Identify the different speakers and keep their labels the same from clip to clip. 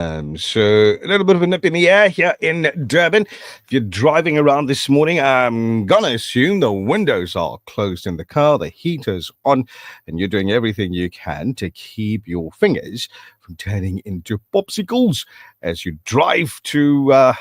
Speaker 1: So a little bit of a nip in the air here in Durban. If you're driving around this morning, I'm gonna assume the windows are closed in the car, the heater's on, and you're doing everything you can to keep your fingers from turning into popsicles as you drive to,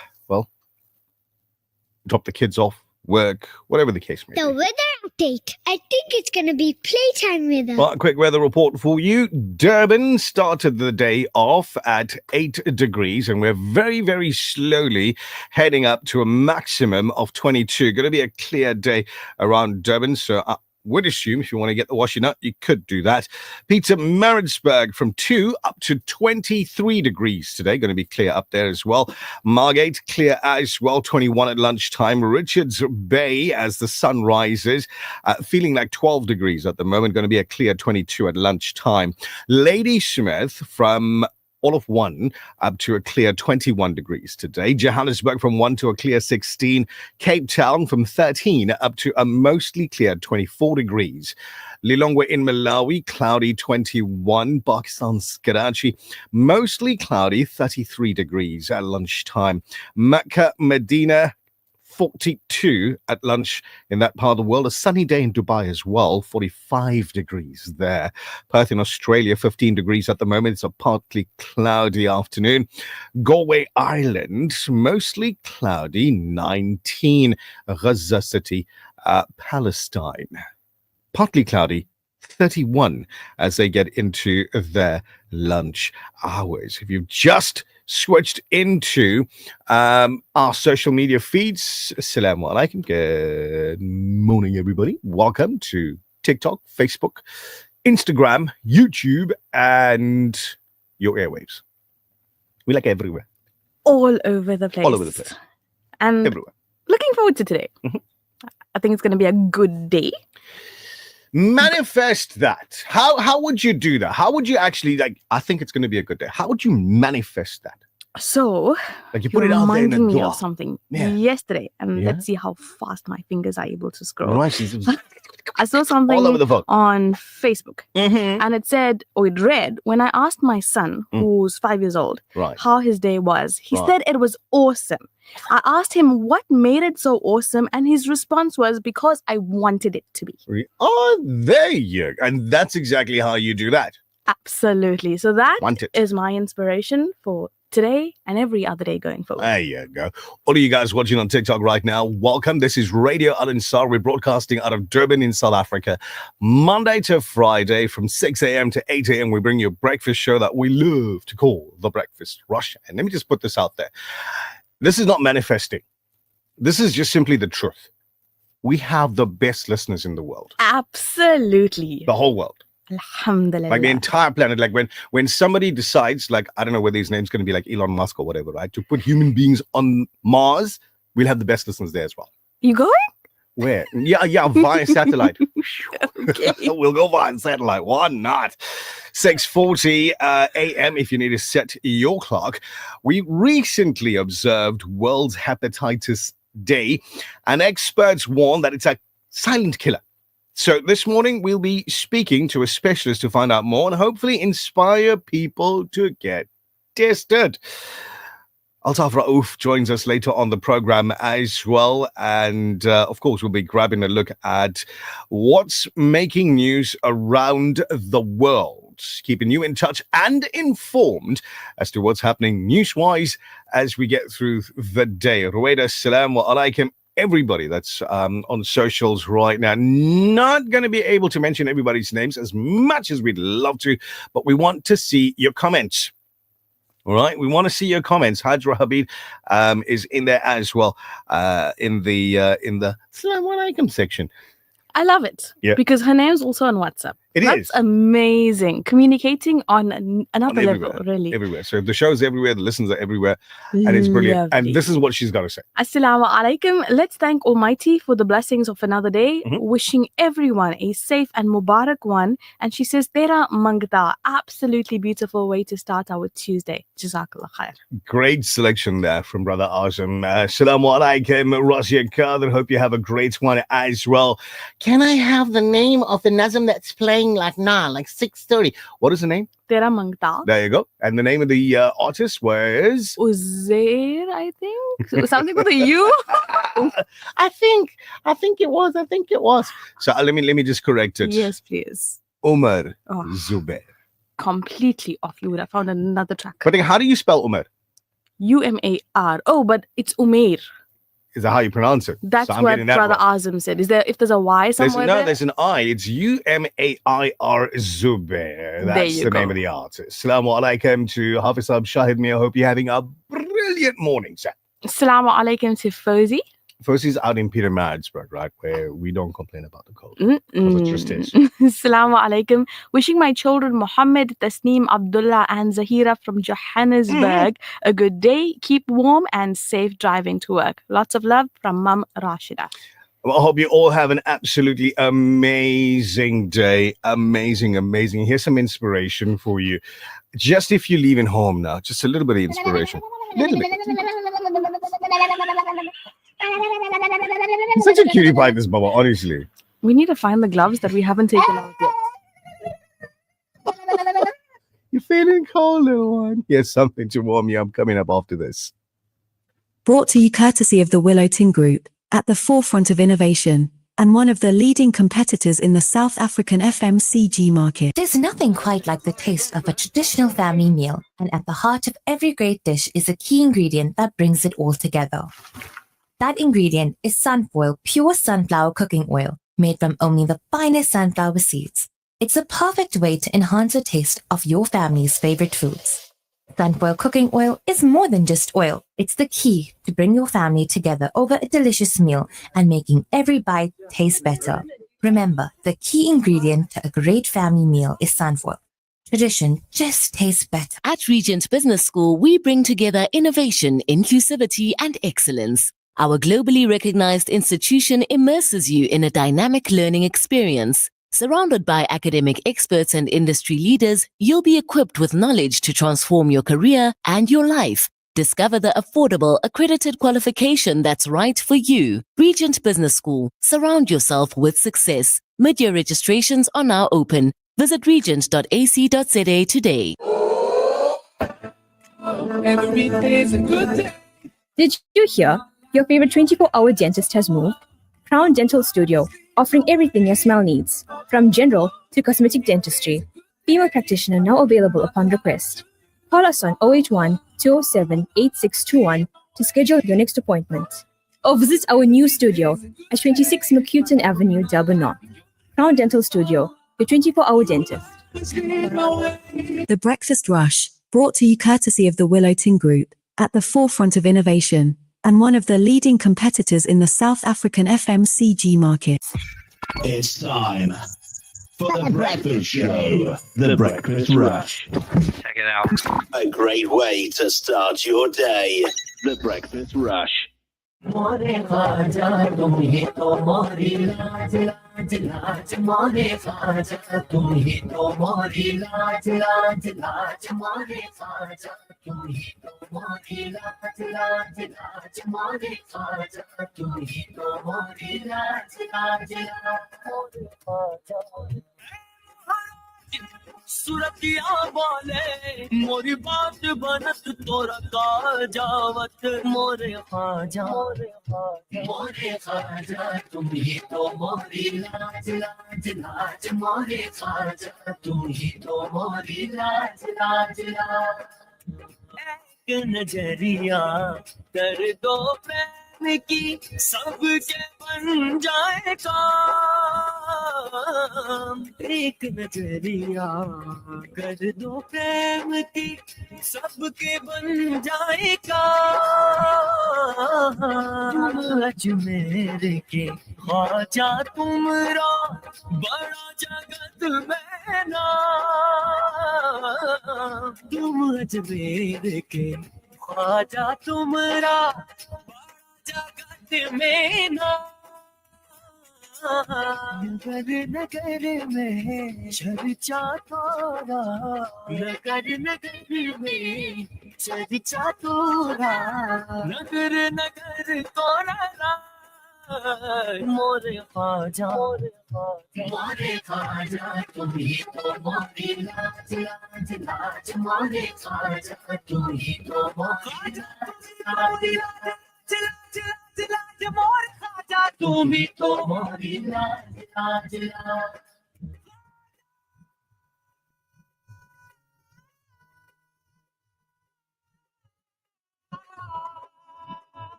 Speaker 1: drop the kids off, work, whatever the case may be.
Speaker 2: The weather update. I think it's going to be playtime weather.
Speaker 1: Well, a quick weather report for you. Durban started the day off at 8 degrees, and we're very, very slowly heading up to a maximum of 22. Going to be a clear day around Durban, so I would assume if you want to get the washing up, you could do that. Pietermaritzburg from 2 up to 23 degrees today. Going to be clear up there as well. Margate, clear as well, 21 at lunchtime. Richards Bay as the sun rises, feeling like 12 degrees at the moment. Going to be a clear 22 at lunchtime. Ladysmith from all of 1 up to a clear 21 degrees today. Johannesburg from 1 to a clear 16. Cape Town from 13 up to a mostly clear 24 degrees. Lilongwe in Malawi, cloudy 21. Pakistan's Karachi, mostly cloudy 33 degrees at lunchtime. Mecca, Medina, 42 at lunch in that part of the world. A sunny day in Dubai as well, 45 degrees there. Perth in Australia, 15 degrees at the moment. It's a partly cloudy afternoon. Galway Island, mostly cloudy, 19. Gaza City, Palestine, partly cloudy, 31 as they get into their lunch hours. If you've just switched into our social media feeds, Assalamu alaikum. Good morning, everybody. Welcome to TikTok, Facebook, Instagram, YouTube, and your airwaves. We like everywhere.
Speaker 3: All over the place.
Speaker 1: All over the place.
Speaker 3: And
Speaker 1: Everywhere.
Speaker 3: looking forward to today. I think it's going to be a good day.
Speaker 1: Manifest that. How would you do that? How would you actually, I think it's going to be a good day. How would you manifest that?
Speaker 3: So,
Speaker 1: Like you put it out there in
Speaker 3: reminded
Speaker 1: the
Speaker 3: me
Speaker 1: door.
Speaker 3: of something
Speaker 1: Yeah.
Speaker 3: yesterday, and let's see how fast my fingers are able to scroll.
Speaker 1: Right.
Speaker 3: I saw something
Speaker 1: All over the phone.
Speaker 3: on Facebook,
Speaker 1: Mm-hmm.
Speaker 3: and it said, or it read, when I asked my son, who's 5 years old,
Speaker 1: Right.
Speaker 3: how his day was, he
Speaker 1: Right.
Speaker 3: said it was awesome. I asked him what made it so awesome, and his response was, because I wanted it to be.
Speaker 1: Oh, there you go. And that's exactly how you do that.
Speaker 3: Absolutely. So that
Speaker 1: Want it.
Speaker 3: is my inspiration for today and every other day going forward.
Speaker 1: There you go. All of you guys watching on TikTok right now, welcome. This is Radio Al Ansar. We're broadcasting out of Durban in South Africa, Monday to Friday from 6 a.m. to 8 a.m. We bring you a breakfast show that we love to call The Breakfast Rush. And let me just put this out there. This is not manifesting. This is just simply the truth. We have the best listeners in the world,
Speaker 3: Absolutely.
Speaker 1: the whole world.
Speaker 3: Alhamdulillah.
Speaker 1: Like the entire planet. Like when somebody decides, like, I don't know whether his name's going to be like Elon Musk or whatever, right? To put human beings on Mars, we'll have the best listeners there as well.
Speaker 3: You going?
Speaker 1: Where? Yeah, via satellite.
Speaker 3: Okay.
Speaker 1: We'll go via satellite. Why not? 6:40 a.m. if you need to set your clock. We recently observed World Hepatitis Day, and experts warn that it's a silent killer. So this morning, we'll be speaking to a specialist to find out more and hopefully inspire people to get tested. Altaf Raouf joins us later on the program as well. And of course, we'll be grabbing a look at what's making news around the world, keeping you in touch and informed as to what's happening news-wise as we get through the day. Ruwaida, assalamu alaikum. Everybody that's on socials right now. Not going to be able to mention everybody's names as much as we'd love to, but we want to see your comments. All right, we want to see your comments. Hajra Habib is in there as well, in the Assalamu alaikum section.
Speaker 3: I love it.
Speaker 1: Yeah.
Speaker 3: Because her name's also on WhatsApp.
Speaker 1: It
Speaker 3: That's
Speaker 1: is.
Speaker 3: amazing. Communicating on another
Speaker 1: Everywhere,
Speaker 3: level, really.
Speaker 1: everywhere. So the show's everywhere, the listeners are everywhere, and it's brilliant.
Speaker 3: Lovely.
Speaker 1: And this is what she's got to say.
Speaker 3: Assalamu alaikum. Let's thank Almighty for the blessings of another day.
Speaker 1: Mhm.
Speaker 3: Wishing everyone a safe and Mubarak one. And she says, Tera Mangda. Absolutely beautiful way to start our Tuesday. Jazakallah khair.
Speaker 1: Great selection there from Brother Azam. Assalamu alaikum, Razia Kadir. Hope you have a great one as well. Can I have the name of the Nazm that's playing?
Speaker 4: saying like nah, like 6:30.
Speaker 1: What is the name?
Speaker 3: Tera Mangta.
Speaker 1: There you go. And the name of the artist was.
Speaker 3: Uzair, I think. Something with a U.
Speaker 4: I think it was.
Speaker 1: So let me just correct it.
Speaker 3: Yes, please.
Speaker 1: Umar
Speaker 3: Oh.
Speaker 1: Zubair.
Speaker 3: Completely off. You would have found another track.
Speaker 1: But then how do you spell Umar?
Speaker 3: Umar. Oh, but it's Umair.
Speaker 1: Is that how you pronounce it?
Speaker 3: That's
Speaker 1: So I'm
Speaker 3: what
Speaker 1: getting that
Speaker 3: Brother
Speaker 1: wrong.
Speaker 3: Azim said. Is there? If there's a Y somewhere there?
Speaker 1: There's an I. It's Umair Zubair. That's
Speaker 3: you
Speaker 1: the name
Speaker 3: go.
Speaker 1: of the artist. Assalamu alaikum to Hafiz Saab Shahid Mia. Hope you're having a brilliant morning, sir.
Speaker 3: Assalamu alaikum to Fozi.
Speaker 1: First, he's out in Peter Maritzburg, right? Where we don't complain about the cold. Because it just is.
Speaker 3: Assalamu alaikum. Wishing my children Mohammed, Tasneem, Abdullah, and Zahira from Johannesburg a good day. Keep warm and safe driving to work. Lots of love from Mum Rashida.
Speaker 1: Well, I hope you all have an absolutely amazing day. Amazing. Here's some inspiration for you. Just if you're leaving home now, just a little bit of inspiration. Little bit. He's such a cutie pie, this Baba, honestly.
Speaker 3: We need to find the gloves that we haven't taken out yet.
Speaker 1: You're feeling cold, little one. Here's something to warm you up coming up after this.
Speaker 5: Brought to you courtesy of the Willow Tin Group, at the forefront of innovation, and one of the leading competitors in the South African FMCG market.
Speaker 6: There's nothing quite like the taste of a traditional family meal, and at the heart of every great dish is a key ingredient that brings it all together. That ingredient is Sunfoil pure sunflower cooking oil, made from only the finest sunflower seeds. It's a perfect way to enhance the taste of your family's favorite foods. Sunfoil cooking oil is more than just oil. It's the key to bring your family together over a delicious meal and making every bite taste better. Remember, the key ingredient to a great family meal is Sunfoil. Tradition just tastes better.
Speaker 7: At Regent Business School, we bring together innovation, inclusivity, and excellence. Our globally recognized institution immerses you in a dynamic learning experience. Surrounded by academic experts and industry leaders, you'll be equipped with knowledge to transform your career and your life. Discover the affordable, accredited qualification that's right for you. Regent Business School. Surround yourself with success. Mid-year registrations are now open. Visit regent.ac.za today.
Speaker 8: Did you hear? Your favorite 24-hour dentist has moved? Crown Dental Studio, offering everything your smile needs, from general to cosmetic dentistry. Female practitioner now available upon request. Call us on 081 207 8621 to schedule your next appointment. Or visit our new studio at 26 McCuton Avenue, Durban North. Crown Dental Studio, your 24-hour dentist.
Speaker 5: The Breakfast Rush, brought to you courtesy of the Willow Tin Group, at the forefront of innovation, and one of the leading competitors in the South African FMCG market.
Speaker 9: It's time for the breakfast show, the Breakfast Rush.
Speaker 10: Check it out.
Speaker 9: A great way to start your day. The Breakfast Rush.
Speaker 11: सुरतिया बोले मोरी बात बनत तोरा का जावत मोरे खाजा तुम ही तो मोरी लाज लाज लाज मोरे खाजा तुम ही तो मोरी लाज लाज लाज एक नजरिया कर दो प्रेम की सबके बन जाए काम एक नजरिया कर दो प्रेम की सबके बन जाए काम आज मेरे के ख्वाजा तुमरा बड़ा जगत में नाम तुम आज मेरे के ख्वाजा तुमरा जगत में नाम नगर नगर में चर्चा तोरा नगर नगर में चर्चा तोरा नगर नगर तोरा मोरे ख्वाजा मोरे ख्वाजा तुम ही तो मोरी लाज लाज लाज मोरे ख्वाजा तुम ही तो मोरी लाज लाज लाज लाज मोरे ख्वाजा तुम ही तो मोरी लाज लाज लाज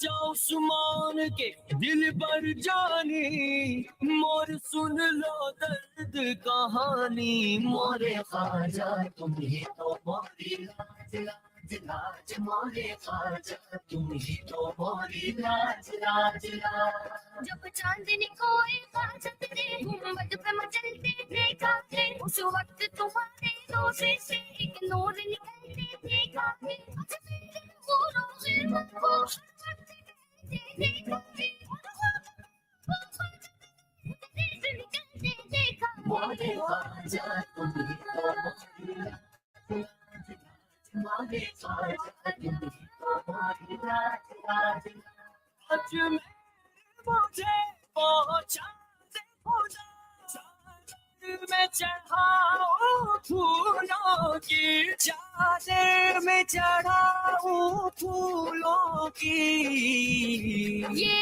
Speaker 11: जाओ सुमान के दिल पर जानी मोर सुन लो दर्द कहानी मोरे ख्वाजा तुम ही तो मोरी लाज लाज लाज मोरे ख्वाजा तुम ही तो मोरी लाज लाज लाज जब चांदनी कोई ख्वाजा तेरे गुंबद पे मचलते देखा थे उस वक्त तुम्हारे रोज़े से एक नूर निकलते देखा थे वो रोज़े वो मोरे ख्वाजा तुम ही तो मोरे ख्वाजा तुम ही तो मोरी लाज लाज आज मुझे पहुंचा दे खुदा में चढ़ाऊं फूलों की चादर में चढ़ाऊं फूलों की ये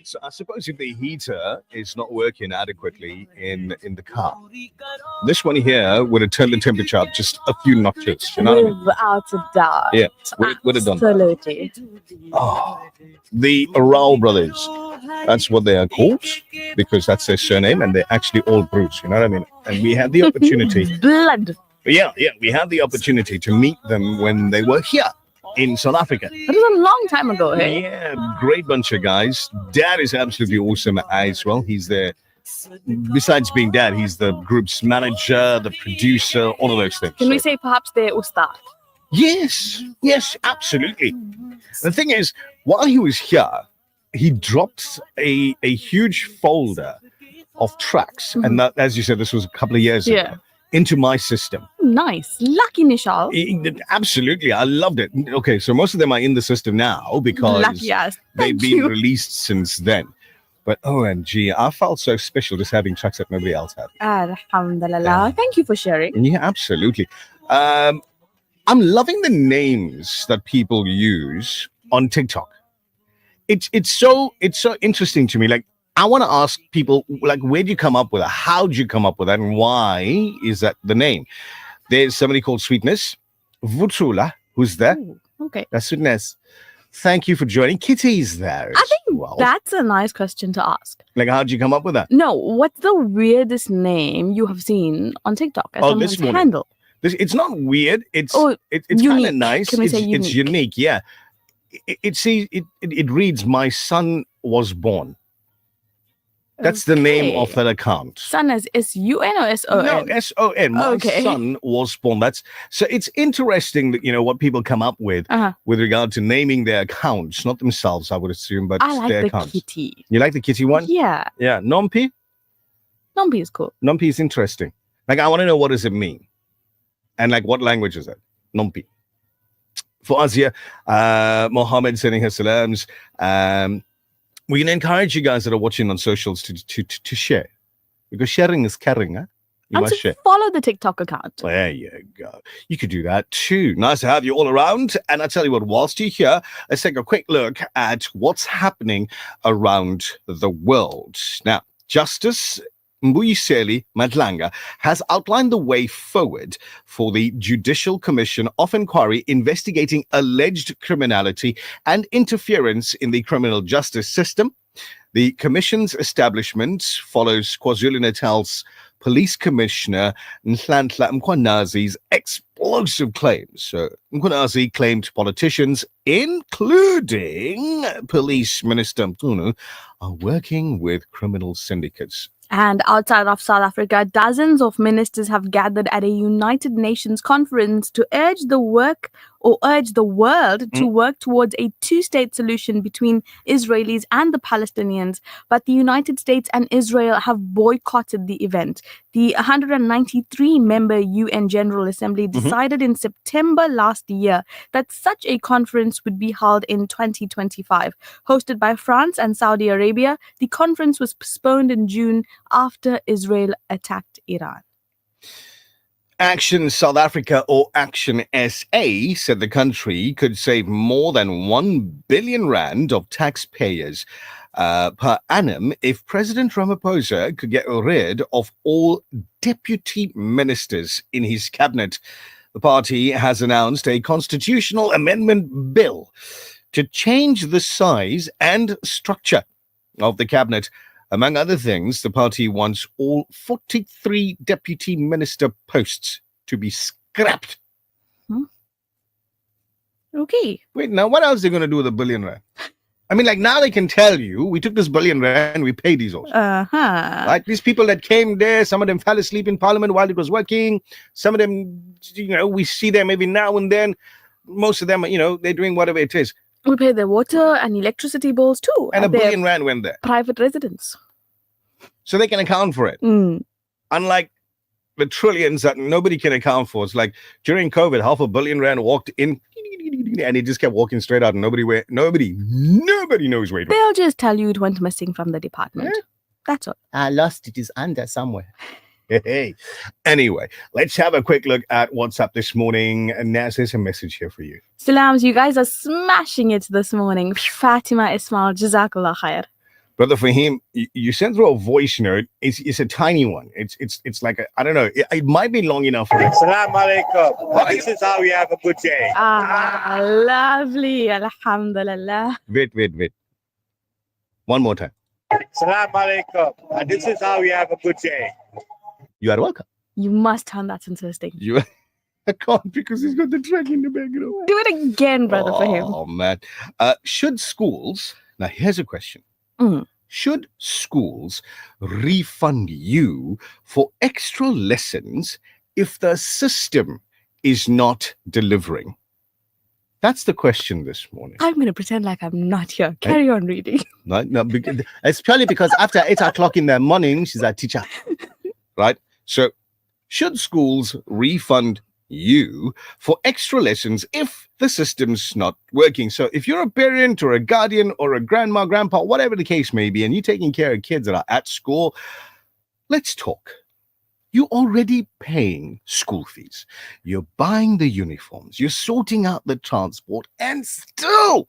Speaker 1: So I suppose if the heater is not working adequately in the car, this one here would have turned the temperature up just a few notches. You know what I mean?
Speaker 3: Without a doubt.
Speaker 1: Yeah, would have done.
Speaker 3: Absolutely.
Speaker 1: Oh, the Aral brothers. That's what they are called because that's their surname, and they're actually all Bruce. You know what I mean? And we had the opportunity.
Speaker 3: Blood.
Speaker 1: Yeah, we had the opportunity to meet them when they were here in South Africa.
Speaker 3: That was a long time ago, hey?
Speaker 1: Yeah, great bunch of guys. Dad is absolutely awesome as well. He's there. Besides being dad, he's the group's manager, the producer, all of those things.
Speaker 3: Can we say perhaps they're Ustad?
Speaker 1: Yes, absolutely. The thing is, while he was here, he dropped a huge folder of tracks. And that, as you said, this was a couple of years ago, into my system.
Speaker 3: Nice. Lucky Nishal.
Speaker 1: Absolutely. I loved it. Okay, so most of them are in the system now because they've been released since then. But OMG, I felt so special just having tracks that nobody else had.
Speaker 3: Alhamdulillah. Thank you for sharing.
Speaker 1: Yeah, absolutely. I'm loving the names that people use on TikTok. It's so interesting to me. Like, I want to ask people, like, where'd you come up with that? How'd you come up with that? And why is that the name? There's somebody called Sweetness. Vutrula, who's there?
Speaker 3: Ooh, okay.
Speaker 1: That's Sweetness. Thank you for joining. Kitty's there.
Speaker 3: I think that's a nice question to ask.
Speaker 1: Like, how'd you come up with that?
Speaker 3: No, what's the weirdest name you have seen on TikTok as someone's handle?
Speaker 1: It's not weird. It's kind
Speaker 3: unique.
Speaker 1: of nice.
Speaker 3: Can we say unique?
Speaker 1: It's unique, yeah. It reads, "My son was born." That's the name of that account.
Speaker 3: Son as S-U-N or S-O-N?
Speaker 1: No, S-O-N. My son was born. So it's interesting that, what people come up with regard to naming their accounts, not themselves, I would assume, but
Speaker 3: I like
Speaker 1: their
Speaker 3: the
Speaker 1: accounts.
Speaker 3: kitty.
Speaker 1: You like the kitty one?
Speaker 3: Yeah.
Speaker 1: Yeah. Nompi?
Speaker 3: Nompi is cool.
Speaker 1: Nompi is interesting. Like, I want to know, what does it mean? And like, what language is it? Nompi. For us here, Mohammed sending her salams. We're going to encourage you guys that are watching on socials to share, because sharing is caring. Huh? You must share.
Speaker 3: Follow the TikTok account.
Speaker 1: There you go. You could do that too. Nice to have you all around. And I tell you what, whilst you're here, let's take a quick look at what's happening around the world. Now, Justice Mbuyiseli Madlanga has outlined the way forward for the Judicial Commission of Inquiry investigating alleged criminality and interference in the criminal justice system. The commission's establishment follows KwaZulu-Natal's Police Commissioner Nhlanhla Mkhwanazi's explosive claims. So Mkhwanazi claimed politicians, including Police Minister Mtunu, are working with criminal syndicates.
Speaker 3: And outside of South Africa, dozens of ministers have gathered at a United Nations conference to urge the world to work towards a two-state solution between Israelis and the Palestinians. But the United States and Israel have boycotted the event. The 193-member UN General Assembly decided in September last year that such a conference would be held in 2025. Hosted by France and Saudi Arabia, the conference was postponed in June after Israel attacked Iran.
Speaker 1: Action South Africa, or Action SA, said the country could save more than 1 billion rand of taxpayers per annum if President Ramaphosa could get rid of all deputy ministers in his cabinet. The party has announced a constitutional amendment bill to change the size and structure of the cabinet. Among other things, the party wants all 43 deputy minister posts to be scrapped.
Speaker 3: Okay.
Speaker 1: Wait, now what else are they going to do with $1 billion rand? I mean, like, now they can tell you, we took this $1 billion rand, we paid these also. Right? These people that came there, some of them fell asleep in parliament while it was working. Some of them, we see them every now and then. Most of them, they're doing whatever it is.
Speaker 3: We pay their water and electricity bills too.
Speaker 1: And
Speaker 3: at
Speaker 1: $1 billion rand went there.
Speaker 3: Private residence.
Speaker 1: So they can account for it. Unlike the trillions that nobody can account for. It's like during COVID, $500 million rand walked in and it just kept walking straight out and nobody knows where it went.
Speaker 3: They'll just tell you it went missing from the department. That's all.
Speaker 4: I lost it is under somewhere.
Speaker 1: Hey. Anyway, let's have a quick look at what's up this morning. And Naz, there's a message here for you.
Speaker 3: Salams, you guys are smashing it this morning. Fatima Ismail, Jazakallah khair.
Speaker 1: Brother Fahim, you sent through a voice note. It's a tiny one. It's like I don't know. It might be long enough for it.
Speaker 10: Assalamu alaikum. This is how we have a good day.
Speaker 3: Lovely. Alhamdulillah.
Speaker 1: Wait. One more time.
Speaker 10: Assalamu alaikum. This is how we have a good day.
Speaker 1: You are welcome.
Speaker 3: You must turn that into a sting.
Speaker 1: I can't because he's got the track in the background.
Speaker 3: Do it again, brother Fahim.
Speaker 1: Oh, man. Should schools... Now, here's a question. Should schools refund you for extra lessons if the system is not delivering? That's the question this morning.
Speaker 3: I'm going to pretend like I'm not here. Carry on reading.
Speaker 1: No, it's purely because after 8 o'clock in the morning, she's a teacher. Right? So, should schools refund you for extra lessons if the system's not working? So if you're a parent or a guardian or a grandma, grandpa, whatever the case may be, and you're taking care of kids that are at school, let's talk. You're already paying school fees. You're buying the uniforms. You're sorting out the transport, and still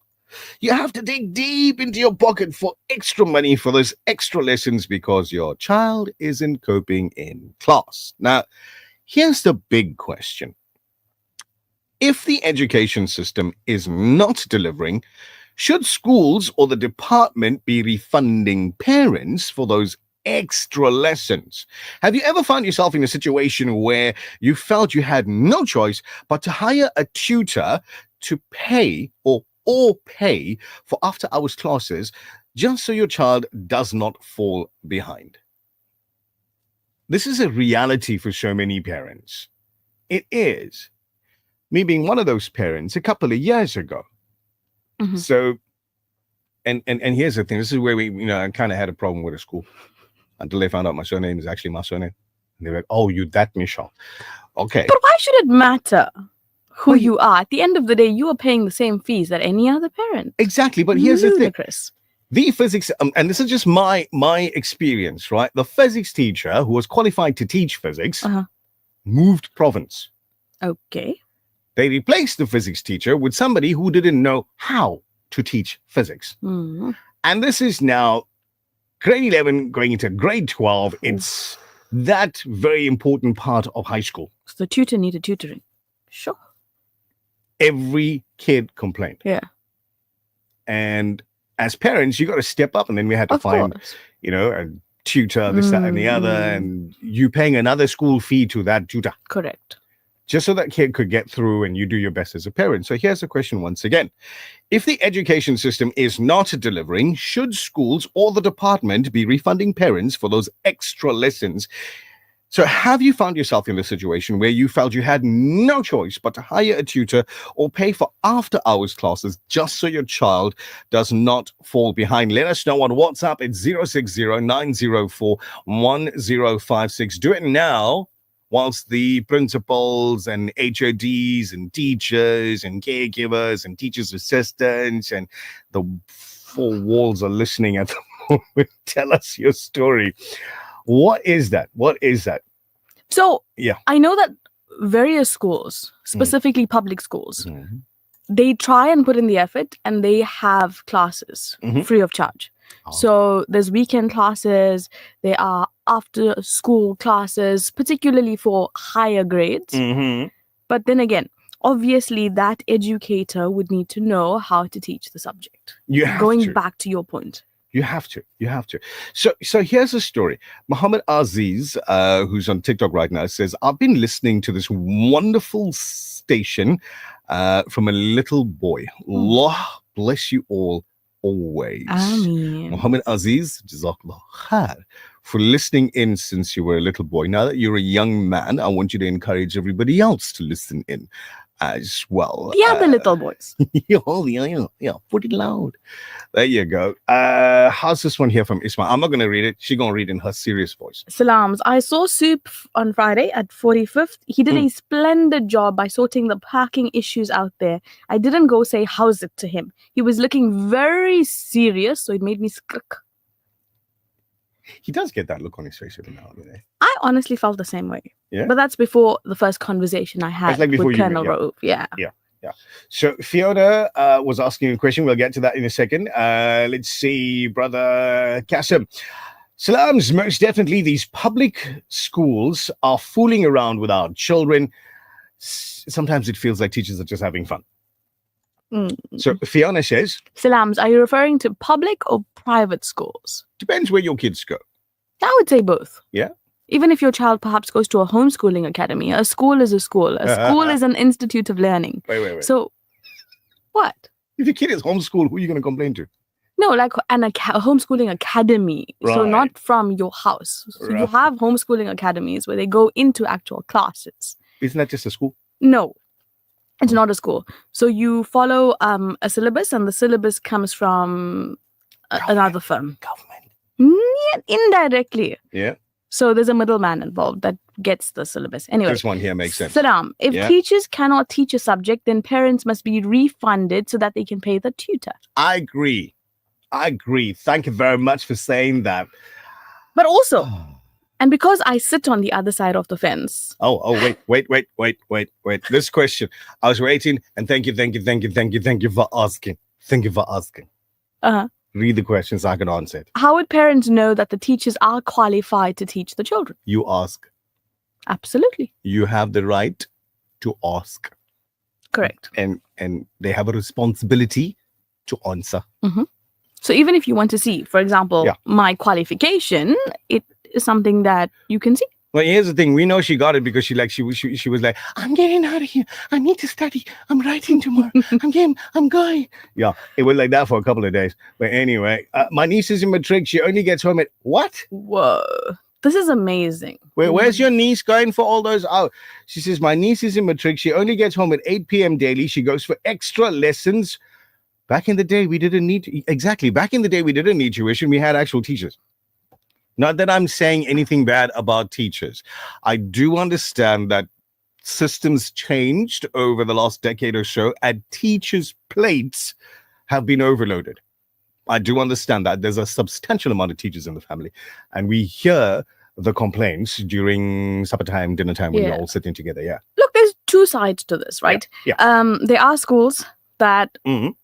Speaker 1: you have to dig deep into your pocket for extra money for those extra lessons because your child isn't coping in class. Now, here's the big question. If the education system is not delivering, should schools or the department be refunding parents for those extra lessons? Have you ever found yourself in a situation where you felt you had no choice but to hire a tutor to pay or pay for after-hours classes just so your child does not fall behind? This is a reality for so many parents. It is. Me being one of those parents a couple of years ago. So, and here's the thing. This is where I kind of had a problem with a school until they found out my surname is actually my surname. And they were like, oh, you that Michelle. Okay.
Speaker 3: But why should it matter who you are? At the end of the day, you are paying the same fees that any other parent.
Speaker 1: Exactly. But here's the thing.
Speaker 3: Chris.
Speaker 1: The physics, and this is just my experience, right? The physics teacher who was qualified to teach physics moved province.
Speaker 3: Okay.
Speaker 1: They replaced the physics teacher with somebody who didn't know how to teach physics. And this is now grade 11 going into grade 12. It's that very important part of high school.
Speaker 3: So the tutor needed tutoring. Sure.
Speaker 1: Every kid complained.
Speaker 3: Yeah.
Speaker 1: And as parents, you got to step up, and then we had to
Speaker 3: Of
Speaker 1: find,
Speaker 3: course.
Speaker 1: a tutor, this, that, and the other, and you paying another school fee to that tutor,
Speaker 3: Correct.
Speaker 1: just so that kid could get through and you do your best as a parent. So here's the question once again. If the education system is not delivering, should schools or the department be refunding parents for those extra lessons? So have you found yourself in a situation where you felt you had no choice but to hire a tutor or pay for after-hours classes just so your child does not fall behind? Let us know on WhatsApp at 060-904-1056. Do it now, whilst the principals and HODs and teachers and caregivers and teachers' assistants and the four walls are listening at the moment. Tell us your story. What is that? What is that?
Speaker 3: So
Speaker 1: Yeah.
Speaker 3: I know that various schools, specifically public schools,
Speaker 1: Mhm.
Speaker 3: they try and put in the effort and they have classes
Speaker 1: Mhm.
Speaker 3: free of charge.
Speaker 1: Oh.
Speaker 3: So there's weekend classes, there are after school classes, particularly for higher grades.
Speaker 1: Mm-hmm.
Speaker 3: But then again, obviously that educator would need to know how to teach the subject.
Speaker 1: You have
Speaker 3: Going
Speaker 1: to.
Speaker 3: back to your point.
Speaker 1: You have to. You have to. So here's a story. Muhammad Aziz, who's on TikTok right now, says, I've been listening to this wonderful station from a little boy. Allah bless you all always.
Speaker 3: Ameen.
Speaker 1: Muhammad Aziz, Jazakallah khair, for listening in since you were a little boy. Now that you're a young man, I want you to encourage everybody else to listen in as well.
Speaker 3: The other little boys.
Speaker 1: yeah, put it loud. There you go. How's this one here from Ismail? I'm not going to read it. She's going to read in her serious voice.
Speaker 3: Salams. I saw Soup on Friday at 45th. He did a splendid job by sorting the parking issues out there. I didn't go say how's it to him. He was looking very serious, so it made me skrik.
Speaker 1: He does get that look on his face every now and then.
Speaker 3: I honestly felt the same way.
Speaker 1: Yeah?
Speaker 3: But that's before the first conversation I had
Speaker 1: like before
Speaker 3: with
Speaker 1: you
Speaker 3: Colonel
Speaker 1: met, yeah.
Speaker 3: Raouf. Yeah.
Speaker 1: Yeah. So Fiona was asking a question. We'll get to that in a second. Let's see, Brother Kasim. Salams, most definitely these public schools are fooling around with our children. Sometimes it feels like teachers are just having fun. So Fiona says,
Speaker 3: Salams, are you referring to public or private schools?
Speaker 1: depends where your kids go.
Speaker 3: I would say both.
Speaker 1: Yeah.
Speaker 3: Even if your child perhaps goes to a homeschooling academy, a school is a school. A school is an institute of learning.
Speaker 1: Wait.
Speaker 3: So, what?
Speaker 1: If your kid is homeschooled, who are you going to complain to?
Speaker 3: No, like a homeschooling academy. So
Speaker 1: Right.
Speaker 3: not from your house. So you
Speaker 1: Right.
Speaker 3: have homeschooling academies where they go into actual classes.
Speaker 1: Isn't that just a school?
Speaker 3: No, it's not a school. So you follow a syllabus, and the syllabus comes from another firm.
Speaker 1: Government.
Speaker 3: Indirectly.
Speaker 1: Yeah.
Speaker 3: So there's a middleman involved that gets the syllabus. Anyway.
Speaker 1: This one here makes sense.
Speaker 3: Saddam, if
Speaker 1: Yeah.
Speaker 3: teachers cannot teach a subject, then parents must be refunded so that they can pay the tutor.
Speaker 1: I agree. Thank you very much for saying that.
Speaker 3: But also, and because I sit on the other side of the fence.
Speaker 1: Oh, wait. This question. I was waiting, and thank you for asking. Thank you for asking.
Speaker 3: Uh-huh.
Speaker 1: Read the questions, I can answer it.
Speaker 3: How would parents know that the teachers are qualified to teach the children?
Speaker 1: You ask.
Speaker 3: Absolutely.
Speaker 1: You have the right to ask.
Speaker 3: Correct.
Speaker 1: And they have a responsibility to answer.
Speaker 3: So even if you want to see, for example,
Speaker 1: Yeah.
Speaker 3: my qualification, it is something that you can see.
Speaker 1: Well, here's the thing. We know she got it because she was like, I'm getting out of here. I need to study. I'm writing tomorrow. I'm going. Yeah, it was like that for a couple of days. But anyway, my niece is in matric. She only gets home at what?
Speaker 3: Whoa. This is amazing.
Speaker 1: Where's your niece going for all those hours? She says, my niece is in matric. She only gets home at 8 p.m. daily. She goes for extra lessons. Back in the day, we didn't need tuition. We had actual teachers. Not that I'm saying anything bad about teachers. I do understand that systems changed over the last decade or so, and teachers' plates have been overloaded. I do understand that. There's a substantial amount of teachers in the family, and we hear the complaints during supper time, dinner time, when
Speaker 3: Yeah.
Speaker 1: we're all sitting together. Yeah.
Speaker 3: Look, there's two sides to this, right?
Speaker 1: Yeah.
Speaker 3: There are schools that
Speaker 1: Mhm.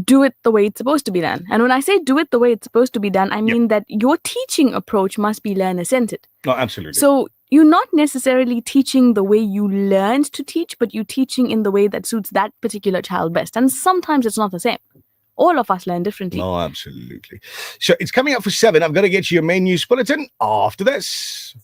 Speaker 3: do it the way it's supposed to be done. And when I say do it the way it's supposed to be done, I mean that your teaching approach must be learner-centered.
Speaker 1: Oh, absolutely.
Speaker 3: So you're not necessarily teaching the way you learned to teach, but you're teaching in the way that suits that particular child best. And sometimes it's not the same. All of us learn differently.
Speaker 1: Oh, absolutely. So it's coming up for 7. I've got to get you your main news bulletin after this.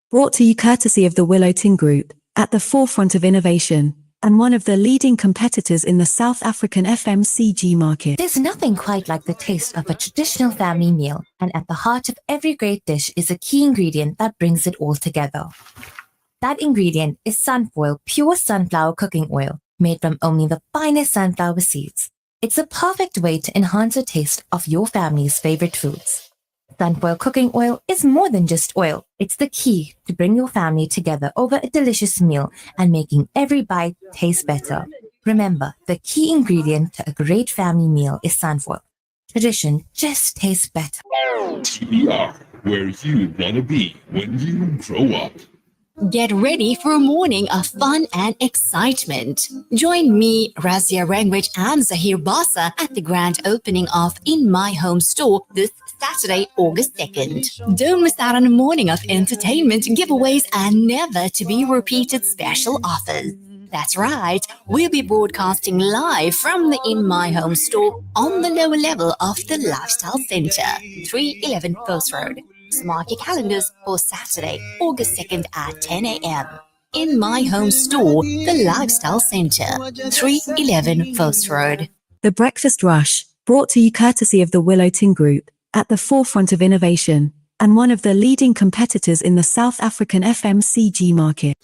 Speaker 5: Brought to you courtesy of the Willow Tin Group, at the forefront of innovation, and one of the leading competitors in the South African FMCG market.
Speaker 6: There's nothing quite like the taste of a traditional family meal, and at the heart of every great dish is a key ingredient that brings it all together. That ingredient is Sunfoil pure sunflower cooking oil, made from only the finest sunflower seeds. It's a perfect way to enhance the taste of your family's favorite foods. Sunfoil cooking oil is more than just oil. It's the key to bring your family together over a delicious meal and making every bite taste better. Remember, the key ingredient to a great family meal is Sunfoil. Tradition just tastes better.
Speaker 9: TBR, where you gonna be when you grow up?
Speaker 12: Get ready for a morning of fun and excitement. Join me, Razia Rangwich and Zahir Basa at the grand opening of In My Home store this Saturday, August 2nd. Don't miss out on a morning of entertainment, giveaways, and never to be repeated special offers. That's right, we'll be broadcasting live from the In My Home store on the lower level of the Lifestyle Centre, 311 Post Road. So mark your calendars for Saturday, August 2nd at 10 a.m. In My Home store, the Lifestyle Centre, 311 Post Road.
Speaker 5: The Breakfast Rush, brought to you courtesy of the Willow Tin Group, at the forefront of innovation, and one of the leading competitors in the South African FMCG market.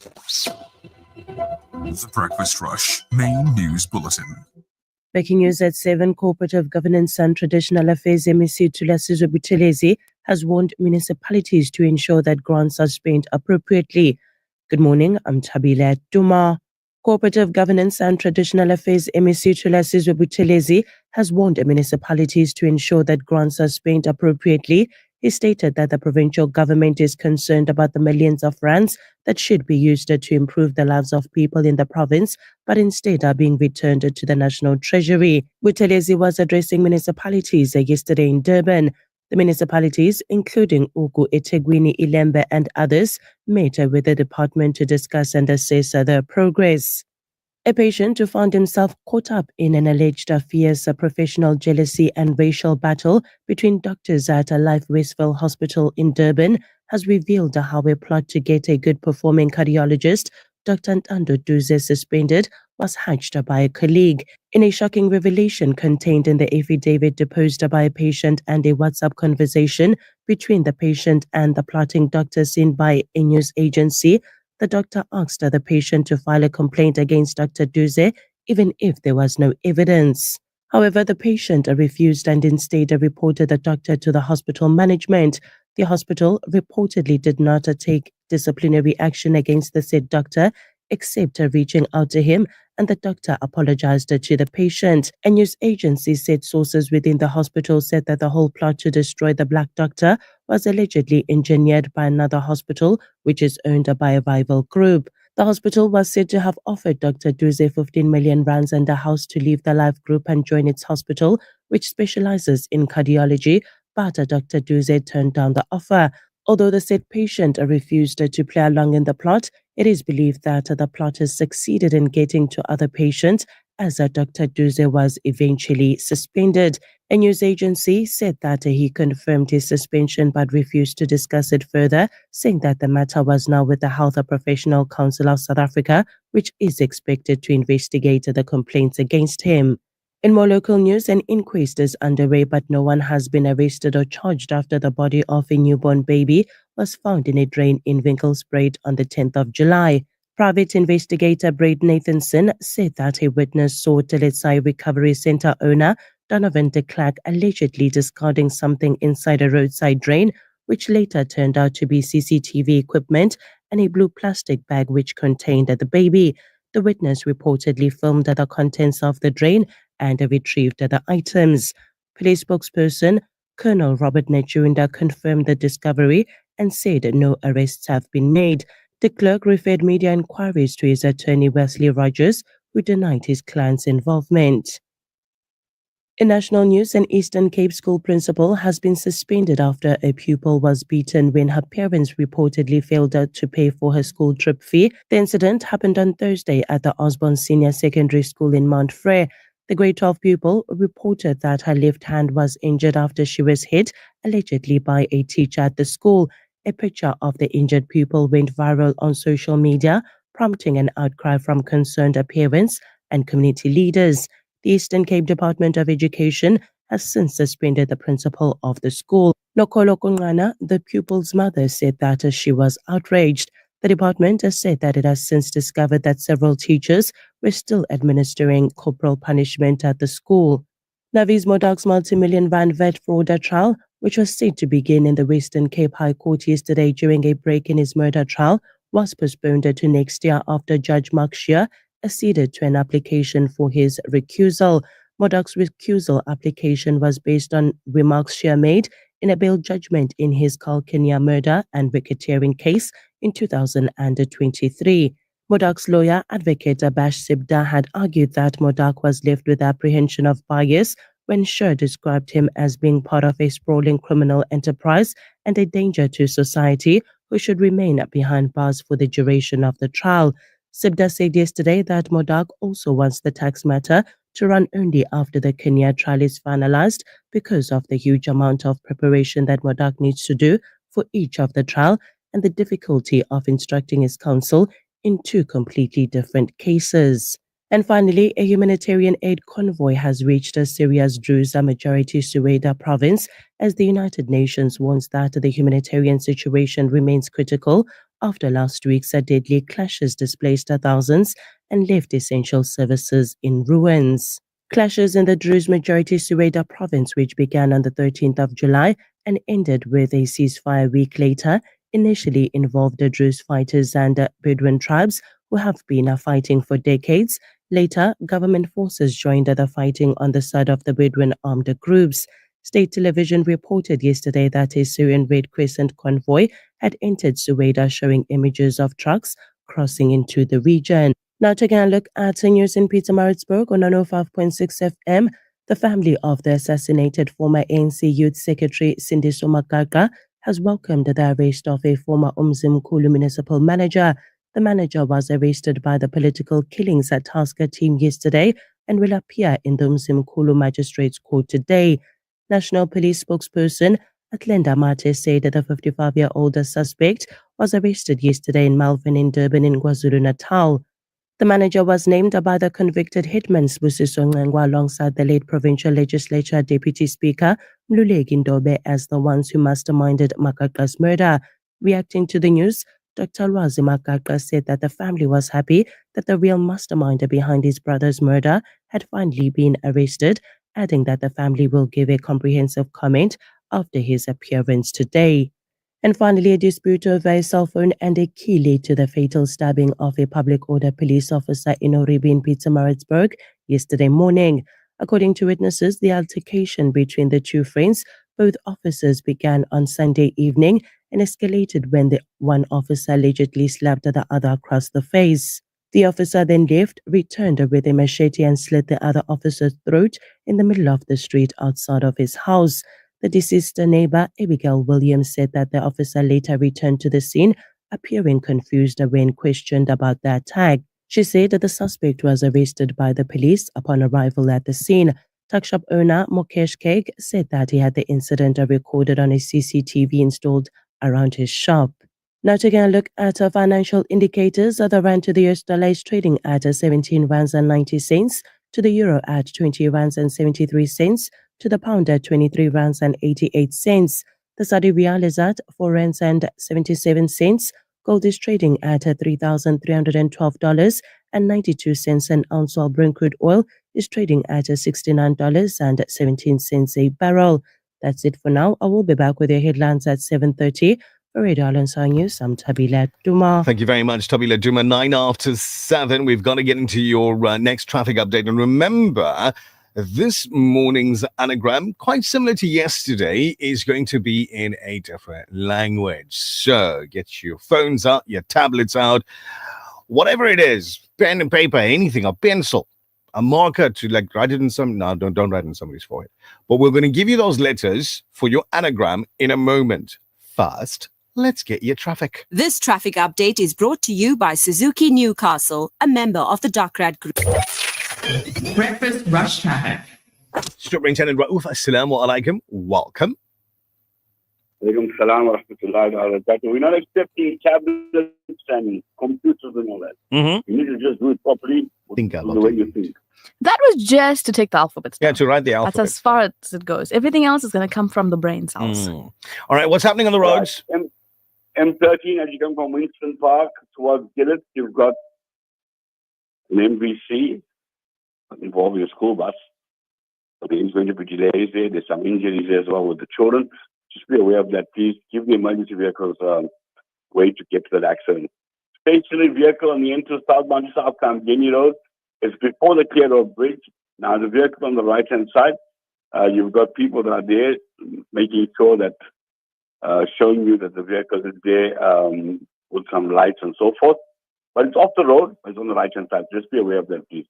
Speaker 13: The Breakfast Rush main news bulletin.
Speaker 14: Breaking news at 7, Cooperative Governance and Traditional Affairs MEC Thulasizwe Buthelezi has warned municipalities to ensure that grants are spent appropriately. Good morning, I'm Tabila Duma. Cooperative Governance and Traditional Affairs MEC Thulasizwe Buthelezi has warned municipalities to ensure that grants are spent appropriately. He stated that the provincial government is concerned about the millions of rands that should be used to improve the lives of people in the province, but instead are being returned to the National Treasury. Buthelezi was addressing municipalities yesterday in Durban. The municipalities, including Ugu, eThekwini, Ilembe and others, met with the department to discuss and assess their progress. A patient who found himself caught up in an alleged fierce professional jealousy and racial battle between doctors at a Life Westville Hospital in Durban has revealed how a plot to get a good performing cardiologist, Dr. Ntando Duze, suspended was hatched by a colleague. In a shocking revelation contained in the affidavit deposed by a patient and a WhatsApp conversation between the patient and the plotting doctor seen by a news agency, the doctor asked the patient to file a complaint against Dr. Duze, even if there was no evidence. However, the patient refused and instead reported the doctor to the hospital management. The hospital reportedly did not take disciplinary action against the said doctor, except reaching out to him, and the doctor apologized to the patient. A news agency said sources within the hospital said that the whole plot to destroy the black doctor was allegedly engineered by another hospital, which is owned by a rival group. The hospital was said to have offered Dr. Duze 15 million rands and a house to leave the Life Group and join its hospital, which specializes in cardiology, but Dr. Duze turned down the offer. Although the said patient refused to play along in the plot, it is believed that the plotters succeeded in getting to other patients as Dr. Duze was eventually suspended. A news agency said that he confirmed his suspension but refused to discuss it further, saying that the matter was now with the Health Professional Council of South Africa, which is expected to investigate the complaints against him. In more local news, an inquest is underway, but no one has been arrested or charged after the body of a newborn baby was found in a drain in Winkelspruit on the 10th of July. Private investigator Braid Nathanson said that a witness saw Teletsai Recovery Center owner Donovan de Klerk allegedly discarding something inside a roadside drain, which later turned out to be CCTV equipment and a blue plastic bag which contained the baby. The witness reportedly filmed the contents of the drain and retrieved the items. Police spokesperson Colonel Robert Nechunda confirmed the discovery and said no arrests have been made. De Klerk referred media inquiries to his attorney Wesley Rogers, who denied his client's involvement. In national news, an Eastern Cape school principal has been suspended after a pupil was beaten when her parents reportedly failed to pay for her school trip fee. The incident happened on Thursday at the Osborne Senior Secondary School in Mount Frere. The grade 12 pupil reported that her left hand was injured after she was hit, allegedly by a teacher at the school. A picture of the injured pupil went viral on social media, prompting an outcry from concerned parents and community leaders. The Eastern Cape Department of Education has since suspended the principal of the school. Nokolo Kungana, the pupil's mother, said that she was outraged. The department has said that it has since discovered that several teachers were still administering corporal punishment at the school. Navis Modok's multi-million rand VAT fraud trial, which was set to begin in the Western Cape High Court yesterday during a break in his murder trial, was postponed to next year after Judge Mark Shear acceded to an application for his recusal. Modok's recusal application was based on remarks Shear made in a bail judgment in his Kalkenia murder and racketeering case in 2023. Modok's lawyer, advocate Abash Sibda, had argued that Modok was left with apprehension of bias when Shear described him as being part of a sprawling criminal enterprise and a danger to society who should remain behind bars for the duration of the trial. Sibda said yesterday that Modok also wants the tax matter to run only after the Kenya trial is finalized because of the huge amount of preparation that Modok needs to do for each of the trial and the difficulty of instructing his counsel in two completely different cases. And finally, a humanitarian aid convoy has reached Syria's Druze majority Sueda province as the United Nations warns that the humanitarian situation remains critical after last week's deadly clashes displaced thousands and left essential services in ruins. Clashes in the Druze majority Sueda province, which began on the 13th of July and ended with a ceasefire a week later, initially involved the Druze fighters and Bedouin tribes who have been fighting for decades. Later, government forces joined the fighting on the side of the Bedouin armed groups. State television reported yesterday that a Syrian Red Crescent convoy had entered Sueda, showing images of trucks crossing into the region. Now taking a look at news in Pietermaritzburg on 105.6 FM. The family of the assassinated former ANC Youth Secretary Sindiso Makaka has welcomed the arrest of a former Umzimkhulu municipal manager. The manager was arrested by the political killings tasker team yesterday and will appear in the Umzimkhulu Magistrates Court today. National Police spokesperson Atlenda Mate said that the 55-year-old suspect was arrested yesterday in Malvern in Durban in KwaZulu-Natal. The manager was named by the convicted hitman Sbusiso Ngengwa alongside the late Provincial Legislature Deputy Speaker Mluleki Ndobe as the ones who masterminded Makaka's murder. Reacting to the news, Dr. Lwazi Makaka said that the family was happy that the real mastermind behind his brother's murder had finally been arrested, adding that the family will give a comprehensive comment after his appearance today. And finally, a dispute over a cell phone and a key led to the fatal stabbing of a public order police officer in Oribi in Pietermaritzburg yesterday morning. According to witnesses, the altercation between the two friends, both officers, began on Sunday evening and escalated when the one officer allegedly slapped the other across the face. The officer then left, returned with a machete and slit the other officer's throat in the middle of the street outside of his house. The deceased neighbor, Abigail Williams, said that the officer later returned to the scene, appearing confused when questioned about the attack. She said that the suspect was arrested by the police upon arrival at the scene. Tuck shop owner Mukesh Keg said that he had the incident recorded on a CCTV installed around his shop. Now taking a look at financial indicators, the rand to the US dollar is trading at 17 rands and 90 cents, to the euro at 20 rands and 73 cents, to the pound at 23 rands and 88 cents. The Saudi Riyal is at 4 rands and 77 cents. Gold is trading at $3,312 and 92 cents an ounce, while Brent crude oil is trading at $69 and 17 cents a barrel. That's it for now. I will be back with your headlines at 7:30. For Radio Alonso News, I'm Tabila Duma.
Speaker 1: Thank you very much, Tabila Duma. 9 after 7. We've got to get into your next traffic update. And remember, this morning's anagram, quite similar to yesterday, is going to be in a different language. So get your phones out, your tablets out, whatever it is, pen and paper, anything, a pencil. a marker to like write it in some. No, don't write it in somebody's forehead. But we're going to give you those letters for your anagram in a moment. First, let's get your traffic.
Speaker 15: This traffic update is brought to you by Suzuki Newcastle, a member of the Duckrad Group.
Speaker 16: Breakfast rush traffic.
Speaker 1: Superintendent Rauf, assalamu alaikum. Welcome.
Speaker 17: Alaikum salam wa rahmatullahi wa barakatuh. We're not accepting tablets and computers and all that.
Speaker 1: Mm-hmm.
Speaker 17: You need to just do it properly
Speaker 1: Think
Speaker 17: the way you think.
Speaker 3: That was just to take the alphabets down.
Speaker 1: Yeah, to write the alphabet.
Speaker 3: That's as far as it goes. Everything else is going to come from the brain cells.
Speaker 1: All right, what's happening on the roads?
Speaker 17: M13, as you come from Winston Park towards Gillett, you've got an MVC involving a school bus. So there's going to be delays there. There's some injuries there as well with the children. Just be aware of that, please. Give the emergency vehicles a way to get to that accident. Stationary vehicle on the entry southbound to South Kamgeni Road is before the Clear Road Bridge. Now, the vehicle on the right-hand side, you've got people that are there making sure that, showing you that the vehicle is there with some lights and so forth. But it's off the road. It's on the right-hand side. Just be aware of that, please.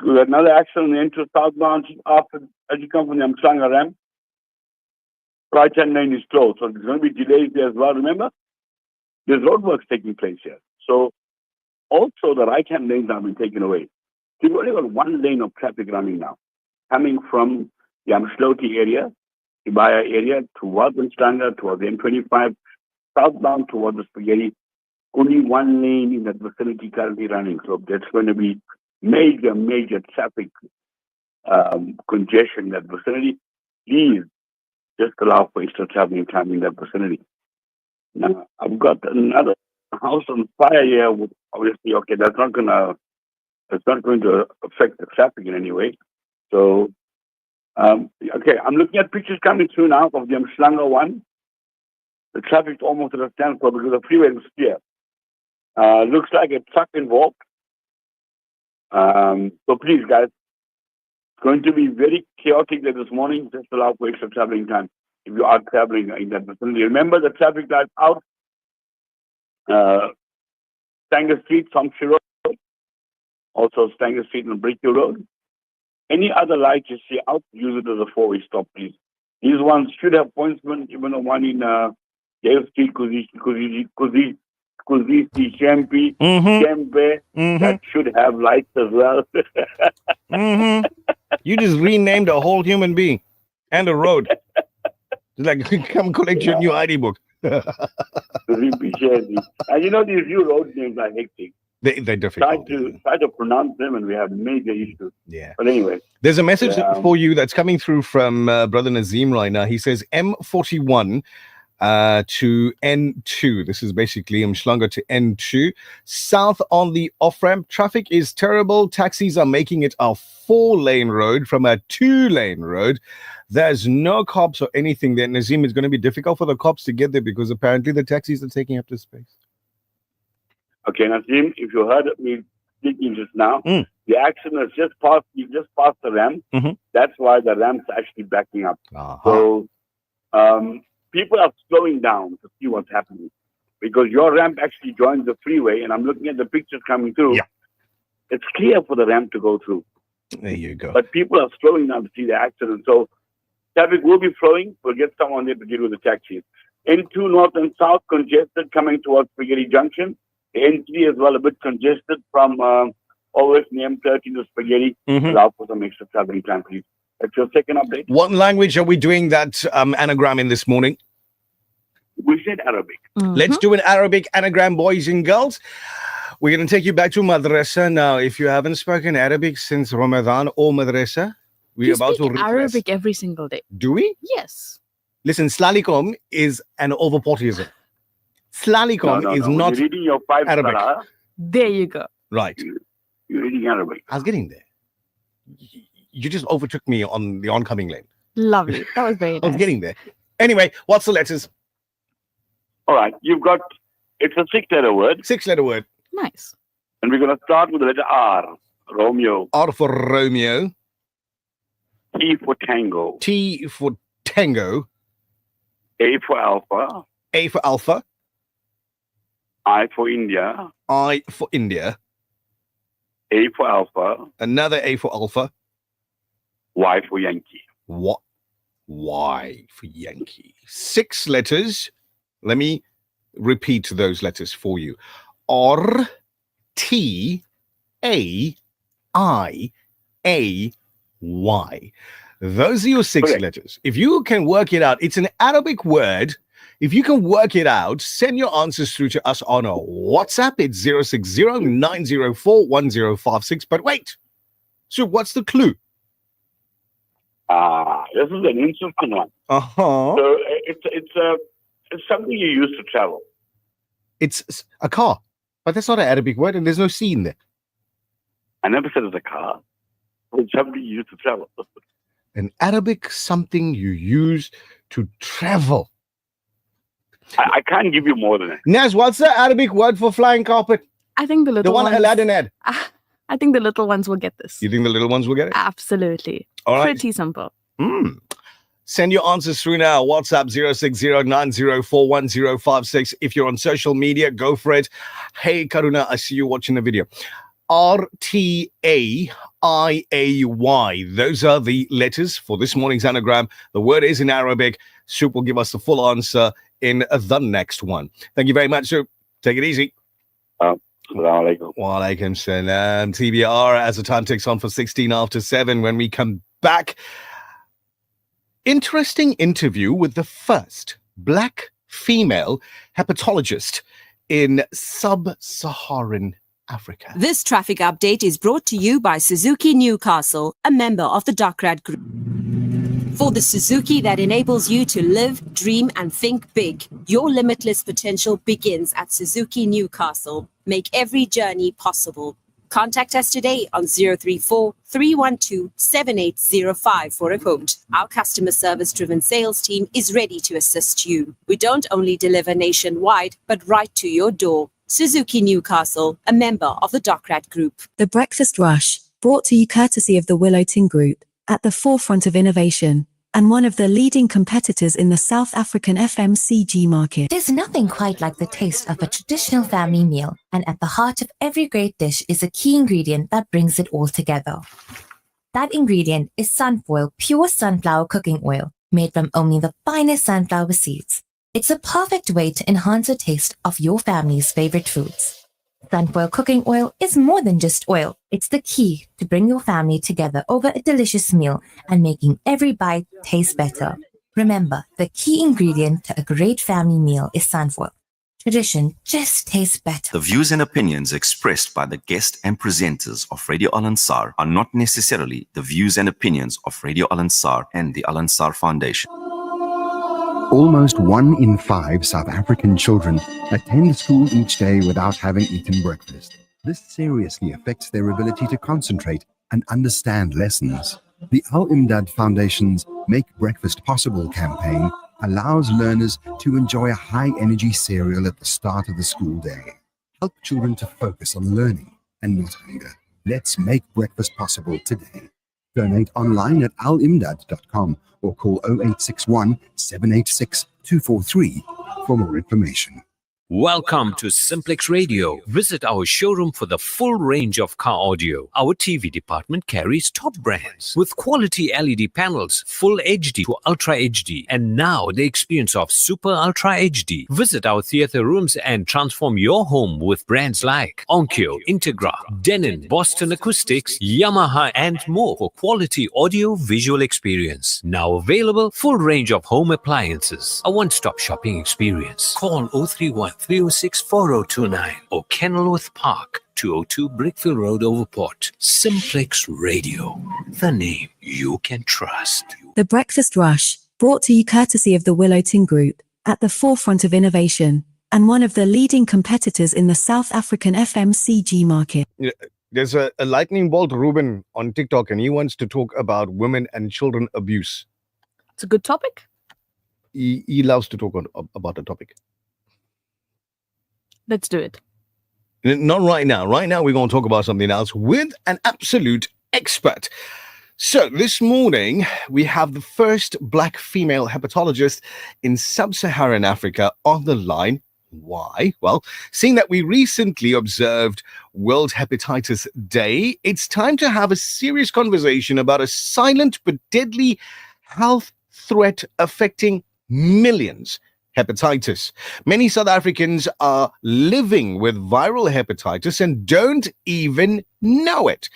Speaker 17: We had another accident on the entry southbound after, as you come from the Mhlanga ramp. Right-hand lane is closed, so there's going to be delays there as well. Remember, there's roadworks taking place here. So also the right-hand lanes have been taken away. So you've only got one lane of traffic running now, coming from the Amshloti area, Ibaya area, towards Mhlanga, towards the M25, southbound towards the Spaghetti. Only one lane in that vicinity currently running. So that's going to be major traffic congestion in that vicinity. Please just allow for extra traveling time in that vicinity. Now, I've got another house on fire here. Obviously, okay, that's not going to affect the traffic in any way. So, okay, I'm looking at pictures coming through now of the Mhlanga one. The traffic's almost at a standstill because the freeway is clear. Looks like a truck involved. So please, guys, it's going to be very chaotic there this morning. Just allow for extra traveling time if you are traveling in that vicinity. Remember the traffic lights out. Stanger Street, Somshi Road, also Stanger Street and Brickhill Road. Any other light you see out, use it as a four-way stop, please. These ones should have pointsmen, even the one in Dale Street, Kuzi Shampi, Kempe, that should have lights as well.
Speaker 1: You just renamed a whole human being and a road. It's like, come collect your new ID book.
Speaker 17: And you know, these new road names are hectic.
Speaker 1: They're difficult.
Speaker 17: Try to pronounce them and we have major issues.
Speaker 1: Yeah.
Speaker 17: But anyway.
Speaker 1: There's a message for you that's coming through from Brother Nazim right now. He says M41 to N2. This is basically Mhlanga to N2. South on the off-ramp, traffic is terrible. Taxis are making it a 4-lane road from a 2-lane road. There's no cops or anything there. Nazim, it's going to be difficult for the cops to get there because apparently the taxis are taking up the space.
Speaker 17: Okay, Nazim, if you heard me speaking just now, the accident has just passed. You just passed the ramp. That's why the ramp's actually backing up. So people are slowing down to see what's happening because your ramp actually joins the freeway, and I'm looking at the pictures coming through. Yeah. It's clear for the ramp to go through.
Speaker 1: There you go.
Speaker 17: But people are slowing down to see the accident. So traffic will be flowing. We'll get someone there to deal with the taxis. N2 north and south congested coming towards Spaghetti Junction. N3 as well a bit congested from always from the M13 to Spaghetti. Allow for some extra traveling time, please. That's your second update.
Speaker 1: What language are we doing that anagram in this morning?
Speaker 17: We said Arabic.
Speaker 1: Let's do an Arabic anagram, boys and girls. We're going to take you back to madrasa now. If you haven't spoken Arabic since Ramadan or madrasa, we're about to refresh.
Speaker 3: Arabic every single day.
Speaker 1: Do we?
Speaker 3: Yes.
Speaker 1: Listen, Slalikom is an overportism. Slalikom is not
Speaker 17: You're reading your 5
Speaker 1: Arabic.
Speaker 17: Salah.
Speaker 3: There you go.
Speaker 1: Right.
Speaker 17: You're reading Arabic.
Speaker 1: I was getting there. You just overtook me on the oncoming lane.
Speaker 3: Lovely. That was very nice.
Speaker 1: I was getting there. Anyway, what's the letters?
Speaker 17: All right. You've got, it's a 6-letter word.
Speaker 1: 6-letter word.
Speaker 3: Nice.
Speaker 17: And we're going to start with the letter R. Romeo.
Speaker 1: R for Romeo.
Speaker 17: T for Tango.
Speaker 1: T for Tango.
Speaker 17: A for Alpha.
Speaker 1: A for Alpha.
Speaker 17: I for India.
Speaker 1: I for India.
Speaker 17: A for Alpha.
Speaker 1: Another A for Alpha.
Speaker 17: Y for Yankee.
Speaker 1: What? Y for Yankee. 6 letters. Let me repeat those letters for you. R, T, A, I, A, Y. Those are your 6
Speaker 17: Correct.
Speaker 1: letters. If you can work it out, it's an Arabic word. If you can work it out, send your answers through to us on our WhatsApp. It's 060-904-1056. But wait. So what's the clue?
Speaker 17: This is an interesting one.
Speaker 1: Uh-huh.
Speaker 17: So it's something you use to travel.
Speaker 1: It's a car. But that's not an Arabic word, and there's no C in there.
Speaker 17: I never said it's a car. It's something you use to travel.
Speaker 1: An Arabic something you use to travel.
Speaker 17: I can't give you more than that.
Speaker 1: Naz, what's the Arabic word for flying carpet?
Speaker 3: I think the little
Speaker 1: The one
Speaker 3: ones,
Speaker 1: Aladdin had.
Speaker 3: I think the little ones will get this.
Speaker 1: You think the little ones will get it?
Speaker 3: Absolutely.
Speaker 1: All right.
Speaker 3: Pretty simple.
Speaker 1: Send your answers through now. WhatsApp 060-904-1056. If you're on social media, go for it. Hey, Karuna, I see you watching the video. R-T-A-I-A-Y. Those are the letters for this morning's anagram. The word is in Arabic. Soup will give us the full answer in the next one. Thank you very much, Soup. Take it easy.
Speaker 17: Assalamu
Speaker 1: Wa alaikum salam. TBR as the time ticks on for 16 after 7. When we come back, interesting interview with the first black female hepatologist in sub-Saharan Africa.
Speaker 15: This traffic update is brought to you by Suzuki Newcastle, a member of the Dockrad Group. For the Suzuki that enables you to live, dream, and think big, your limitless potential begins at Suzuki Newcastle. Make every journey possible. Contact us today on 034-312-7805 for a quote. Our customer service-driven sales team is ready to assist you. We don't only deliver nationwide, but right to your door. Suzuki Newcastle, a member of the Dockrad Group.
Speaker 5: The Breakfast Rush, brought to you courtesy of the Willowton Group, at the forefront of innovation, and one of the leading competitors in the South African FMCG market.
Speaker 6: There's nothing quite like the taste of a traditional family meal, and at the heart of every great dish is a key ingredient that brings it all together. That ingredient is Sunfoil pure sunflower cooking oil, made from only the finest sunflower seeds. It's a perfect way to enhance the taste of your family's favorite foods. Sunfoil cooking oil is more than just oil. It's the key to bring your family together over a delicious meal and making every bite taste better. Remember, the key ingredient to a great family meal is sunfoil. Tradition just tastes better.
Speaker 18: The views and opinions expressed by the guest and presenters of Radio Al Ansar are not necessarily the views and opinions of Radio Al Ansar and the Al Ansar Foundation.
Speaker 19: Almost 1 in 5 South African children attend school each day without having eaten breakfast. This seriously affects their ability to concentrate and understand lessons. The Al Imdad Foundation's Make Breakfast Possible campaign allows learners to enjoy a high-energy cereal at the start of the school day. Help children to focus on learning and not hunger. Let's make breakfast possible today. Donate online at alimdad.com or call 0861 786 243 for more information.
Speaker 20: Welcome to Simplex Radio. Visit our showroom for the full range of car audio. Our TV department carries top brands with quality LED panels, full HD to Ultra HD, and now the experience of Super Ultra HD. Visit our theater rooms and transform your home with brands like Onkyo, Integra, Denon, Boston Acoustics, Yamaha, and more for quality audio visual experience. Now available, full range of home appliances. A one-stop shopping experience. Call 031-306-4029 or Kenilworth Park, 202 Brickfield Road, Overport. Simplex Radio, the name you can trust.
Speaker 5: The Breakfast Rush, brought to you courtesy of the Willowton Group, at the forefront of innovation, and one of the leading competitors in the South African FMCG market.
Speaker 1: Yeah, there's a lightning bolt Ruben on TikTok, and he wants to talk about women and children abuse.
Speaker 3: It's a good topic.
Speaker 1: He loves to talk about the topic.
Speaker 3: Let's do it.
Speaker 1: Not right now. Right now, we're going to talk about something else with an absolute expert. So this morning, we have the first black female hepatologist in sub-Saharan Africa on the line Why? Well, seeing that we recently observed World Hepatitis Day, it's time to have a serious conversation about a silent but deadly health threat affecting millions. Hepatitis. Many South Africans are living with viral hepatitis and don't even know it.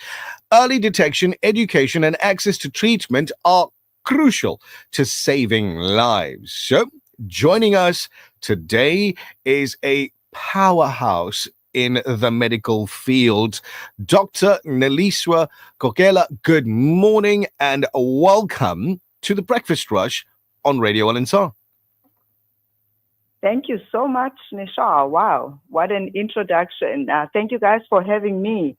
Speaker 1: Early detection, education, and access to treatment are crucial to saving lives. So, joining us today is a powerhouse in the medical field, Dr. Neliswa Kokela. Good morning and welcome to the Breakfast Rush on Radio Al-Ansar.
Speaker 21: Thank you so much, Nishal. Wow, what an introduction. Thank you guys for having me.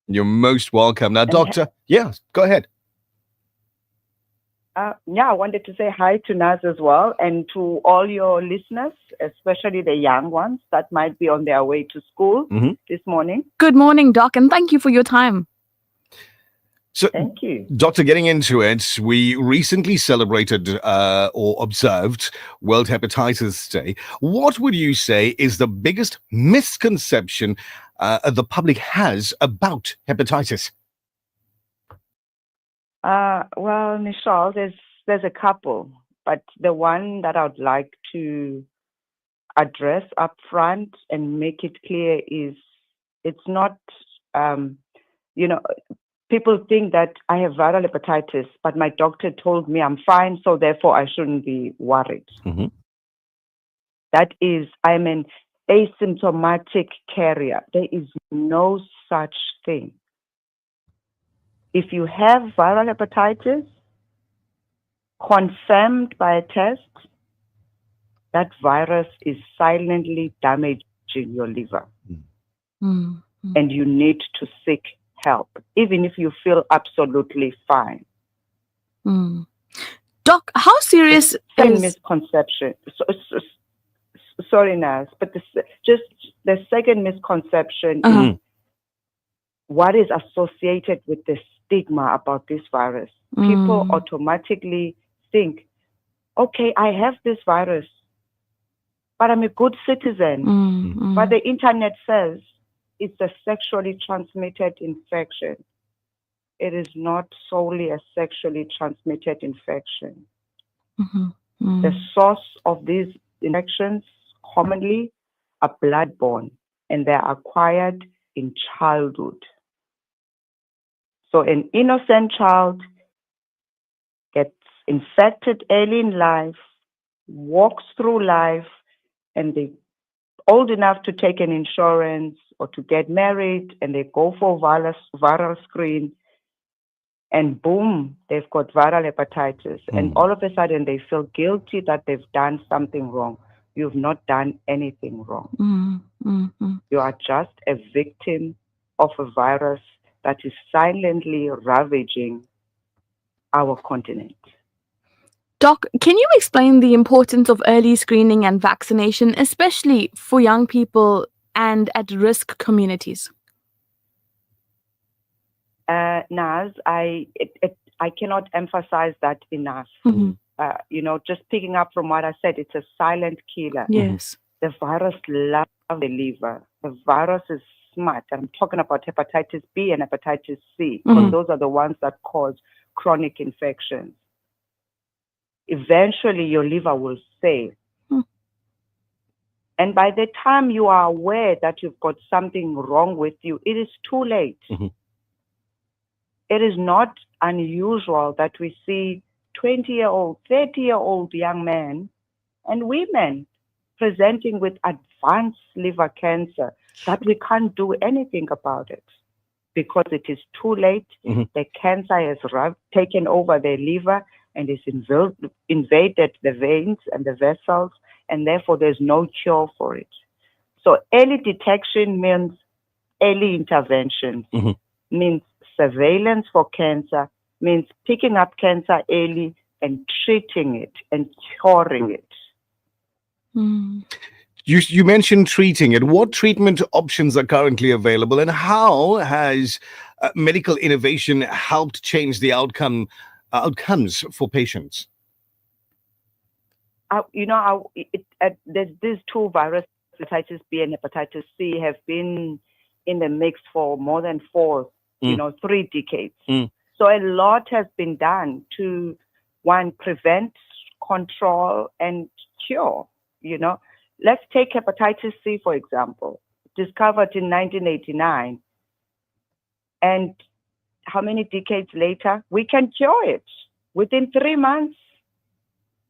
Speaker 1: You're most welcome. Now, Doctor, go ahead.
Speaker 21: I wanted to say hi to Naz as well and to all your listeners, especially the young ones that might be on their way to school this morning.
Speaker 3: Good morning, Doc, and thank you for your time.
Speaker 1: So,
Speaker 21: thank you.
Speaker 1: Doctor, getting into it, we recently celebrated or observed World Hepatitis Day. What would you say is the biggest misconception the public has about hepatitis?
Speaker 21: Well, Nishal, there's a couple, but the one that I'd like to address up front and make it clear is it's not, people think that I have viral hepatitis, but my doctor told me I'm fine, so therefore I shouldn't be worried. That is, I'm an asymptomatic carrier. There is no such thing. If you have viral hepatitis, confirmed by a test, that virus is silently damaging your liver. And you need to seek help, even if you feel absolutely fine.
Speaker 3: Doc, how serious is...
Speaker 21: misconception. Sorry, Naz, but the second misconception is what is associated with the stigma about this virus. People automatically think, okay, I have this virus, but I'm a good citizen. But the internet says it's a sexually transmitted infection. It is not solely a sexually transmitted infection. The source of these infections commonly are bloodborne, and they're acquired in childhood. So an innocent child gets infected early in life, walks through life, and they're old enough to take an insurance or to get married, and they go for viral screen, and boom, they've got viral hepatitis. And all of a sudden, they feel guilty that they've done something wrong. You've not done anything wrong. You are just a victim of a virus that is silently ravaging our continent.
Speaker 3: Doc, can you explain the importance of early screening and vaccination, especially for young people and at-risk communities?
Speaker 21: Naz, I cannot emphasize that enough. Just picking up from what I said, it's a silent killer.
Speaker 3: Yes.
Speaker 21: The virus loves the liver. The virus is smart. I'm talking about hepatitis B and hepatitis C, because those are the ones that cause chronic infections. Eventually, your liver will say. And by the time you are aware that you've got something wrong with you, it is too late. It is not unusual that we see 20-year-old, 30-year-old young men and women presenting with advanced liver cancer that we can't do anything about it because it is too late. The cancer has taken over their liver and it's invaded the veins and the vessels, and therefore there's no cure for it. So early detection means early interventions, means surveillance for cancer, means picking up cancer early and treating it and curing it.
Speaker 1: You mentioned treating it. What treatment options are currently available, and how has medical innovation helped change the outcomes for patients?
Speaker 21: There's these two viruses hepatitis B and hepatitis C have been in the mix for more than 3 decades. So a lot has been done to, one, prevent, control, and cure. Let's take hepatitis C, for example, discovered in 1989. And how many decades later? We can cure it. Within 3 months,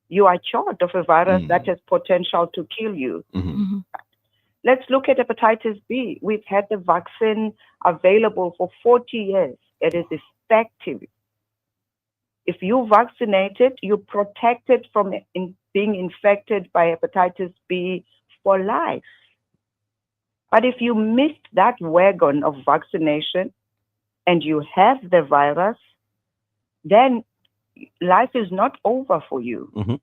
Speaker 21: you are cured of a virus that has potential to kill you. Let's look at hepatitis B. We've had the vaccine available for 40 years. It is effective. If you vaccinated, you're protected from being infected by hepatitis B for life. But if you missed that wagon of vaccination and you have the virus, then life is not over for you.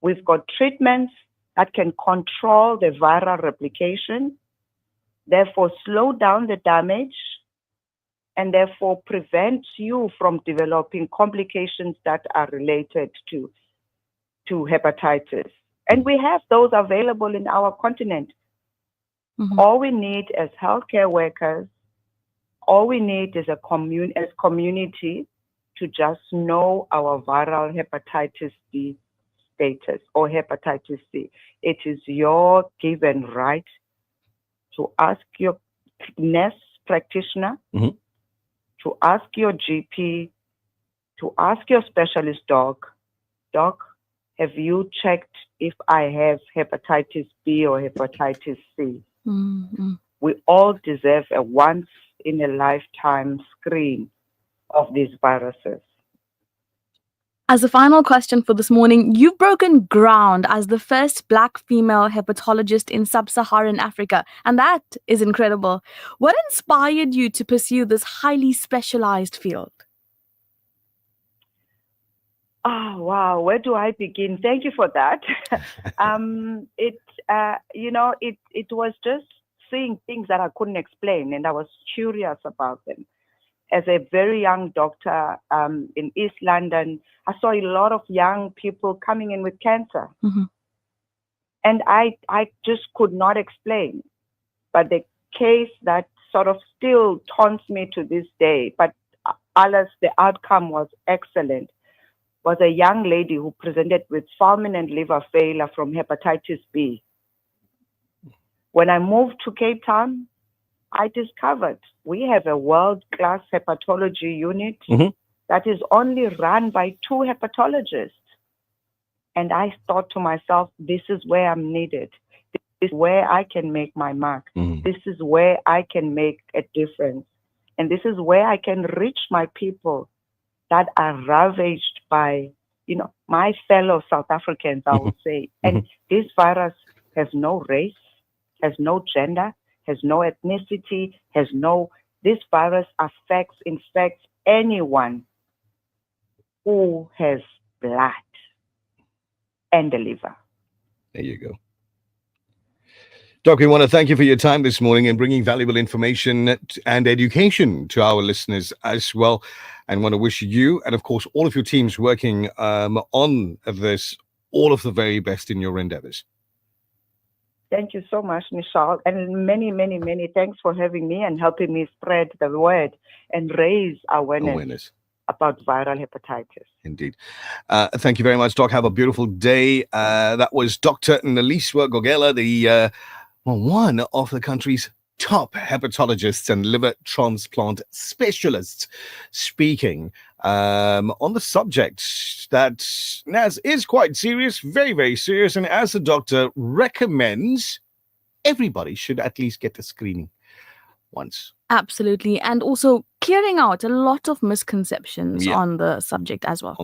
Speaker 21: We've got treatments that can control the viral replication, therefore slow down the damage, and therefore prevent you from developing complications that are related to hepatitis. And we have those available in our continent. All we need as healthcare workers, all we need is as community to just know our viral hepatitis B status or hepatitis C. It is your given right to ask your nurse practitioner, to ask your GP, to ask your specialist doc, have you checked if I have hepatitis B or hepatitis C? We all deserve a once in a lifetime screen of these viruses.
Speaker 3: As a final question for this morning, you've broken ground as the first Black female hepatologist in sub-Saharan Africa, and that is incredible. What inspired you to pursue this highly specialized field?
Speaker 21: Oh, wow. Where do I begin? Thank you for that. It was just seeing things that I couldn't explain, and I was curious about them. As a very young doctor in East London, I saw a lot of young people coming in with cancer. And I just could not explain. But the case that sort of still taunts me to this day, but alas, the outcome was excellent, was a young lady who presented with fulminant liver failure from hepatitis B. When I moved to Cape Town, I discovered we have a world-class hepatology unit that is only run by 2 hepatologists. And I thought to myself, this is where I'm needed. This is where I can make my mark. This is where I can make a difference. And this is where I can reach my people that are ravaged by, my fellow South Africans, I would say. And this virus has no race, has no gender, has no ethnicity, this virus infects anyone who has blood and the liver.
Speaker 1: There you go. Doc, we want to thank you for your time this morning and bringing valuable information and education to our listeners as well. And want to wish you and, of course, all of your teams working on this, all of the very best in your endeavors.
Speaker 21: Thank you so much, Nishal. And many, many, many thanks for having me and helping me spread the word and raise awareness about viral hepatitis.
Speaker 1: Indeed. Thank you very much, Doc. Have a beautiful day. That was Dr. Naliswa Gogela, one of the country's top hepatologists and liver transplant specialists, speaking on the subject that Naz is quite serious, very, very serious. And as the doctor recommends, everybody should at least get a screening once.
Speaker 3: Absolutely. And also clearing out a lot of misconceptions on the subject as well.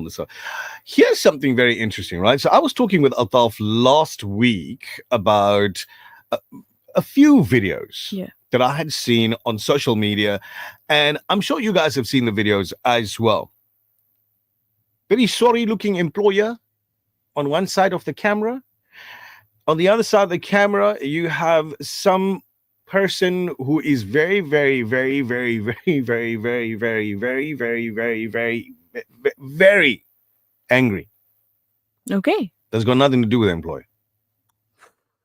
Speaker 1: Here's something very interesting, right? So I was talking with Altaf last week about a few videos that I had seen on social media, and I'm sure you guys have seen the videos as well. Very sorry looking employer on one side of the camera. On the other side of the camera, you have some person who is very, very, very, very, very, very, very, very, very, very, very, very, very angry.
Speaker 3: Okay.
Speaker 1: That's got nothing to do with the employer.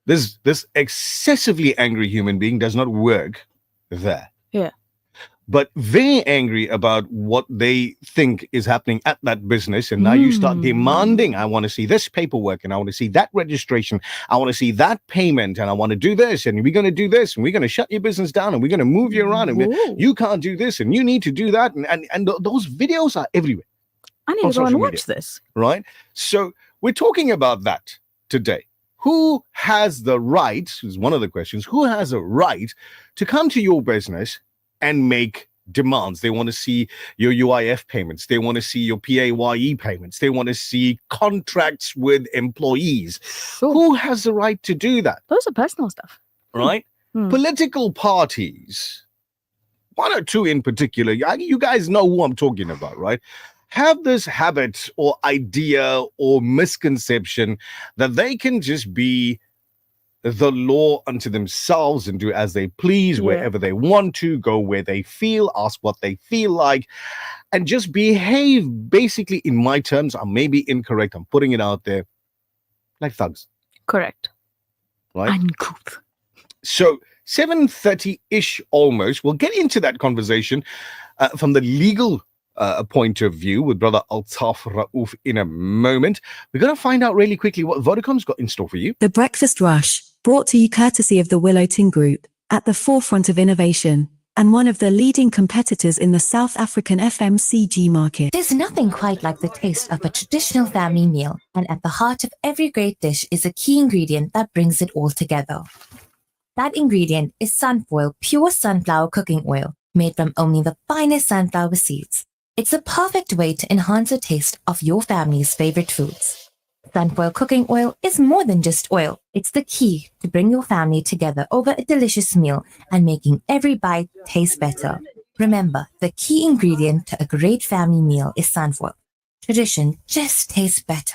Speaker 1: this excessively angry human being does not work there.
Speaker 3: Yeah.
Speaker 1: But they're angry about what they think is happening at that business. And now you start demanding, I want to see this paperwork and I want to see that registration. I want to see that payment and I want to do this and we're going to do this and we're going to shut your business down and we're going to move you around and you can't do this and you need to do that. And those videos are everywhere.
Speaker 3: I need to go and watch this.
Speaker 1: Right? So we're talking about that today. Who has the right, is one of the questions, who has a right to come to your business and make demands? They want to see your UIF payments. They want to see your PAYE payments. They want to see contracts with employees. Who has the right to do that?
Speaker 3: Those are personal stuff.
Speaker 1: Right? Political parties, one or two in particular, you guys know who I'm talking about, right? Have this habit or idea or misconception that they can just be the law unto themselves and do as they please, wherever they want to, go where they feel, ask what they feel like, and just behave basically, in my terms, I may be incorrect, I'm putting it out there, like thugs.
Speaker 3: Correct.
Speaker 1: Right?
Speaker 3: Uncouth.
Speaker 1: So 7:30-ish almost, we'll get into that conversation from the legal point of view with Brother Altaf Rauf in a moment. We're going to find out really quickly what Vodacom's got in store for you.
Speaker 5: The Breakfast Rush, brought to you courtesy of the Willow Tin Group, at the forefront of innovation, and one of the leading competitors in the South African FMCG market.
Speaker 6: There's nothing quite like the taste of a traditional family meal, and at the heart of every great dish is a key ingredient that brings it all together. That ingredient is Sunfoil pure sunflower cooking oil, made from only the finest sunflower seeds. It's a perfect way to enhance the taste of your family's favorite foods. Sunfoil cooking oil is more than just oil. It's the key to bring your family together over a delicious meal and making every bite taste better. Remember, the key ingredient to a great family meal is sunfoil. Tradition just tastes better.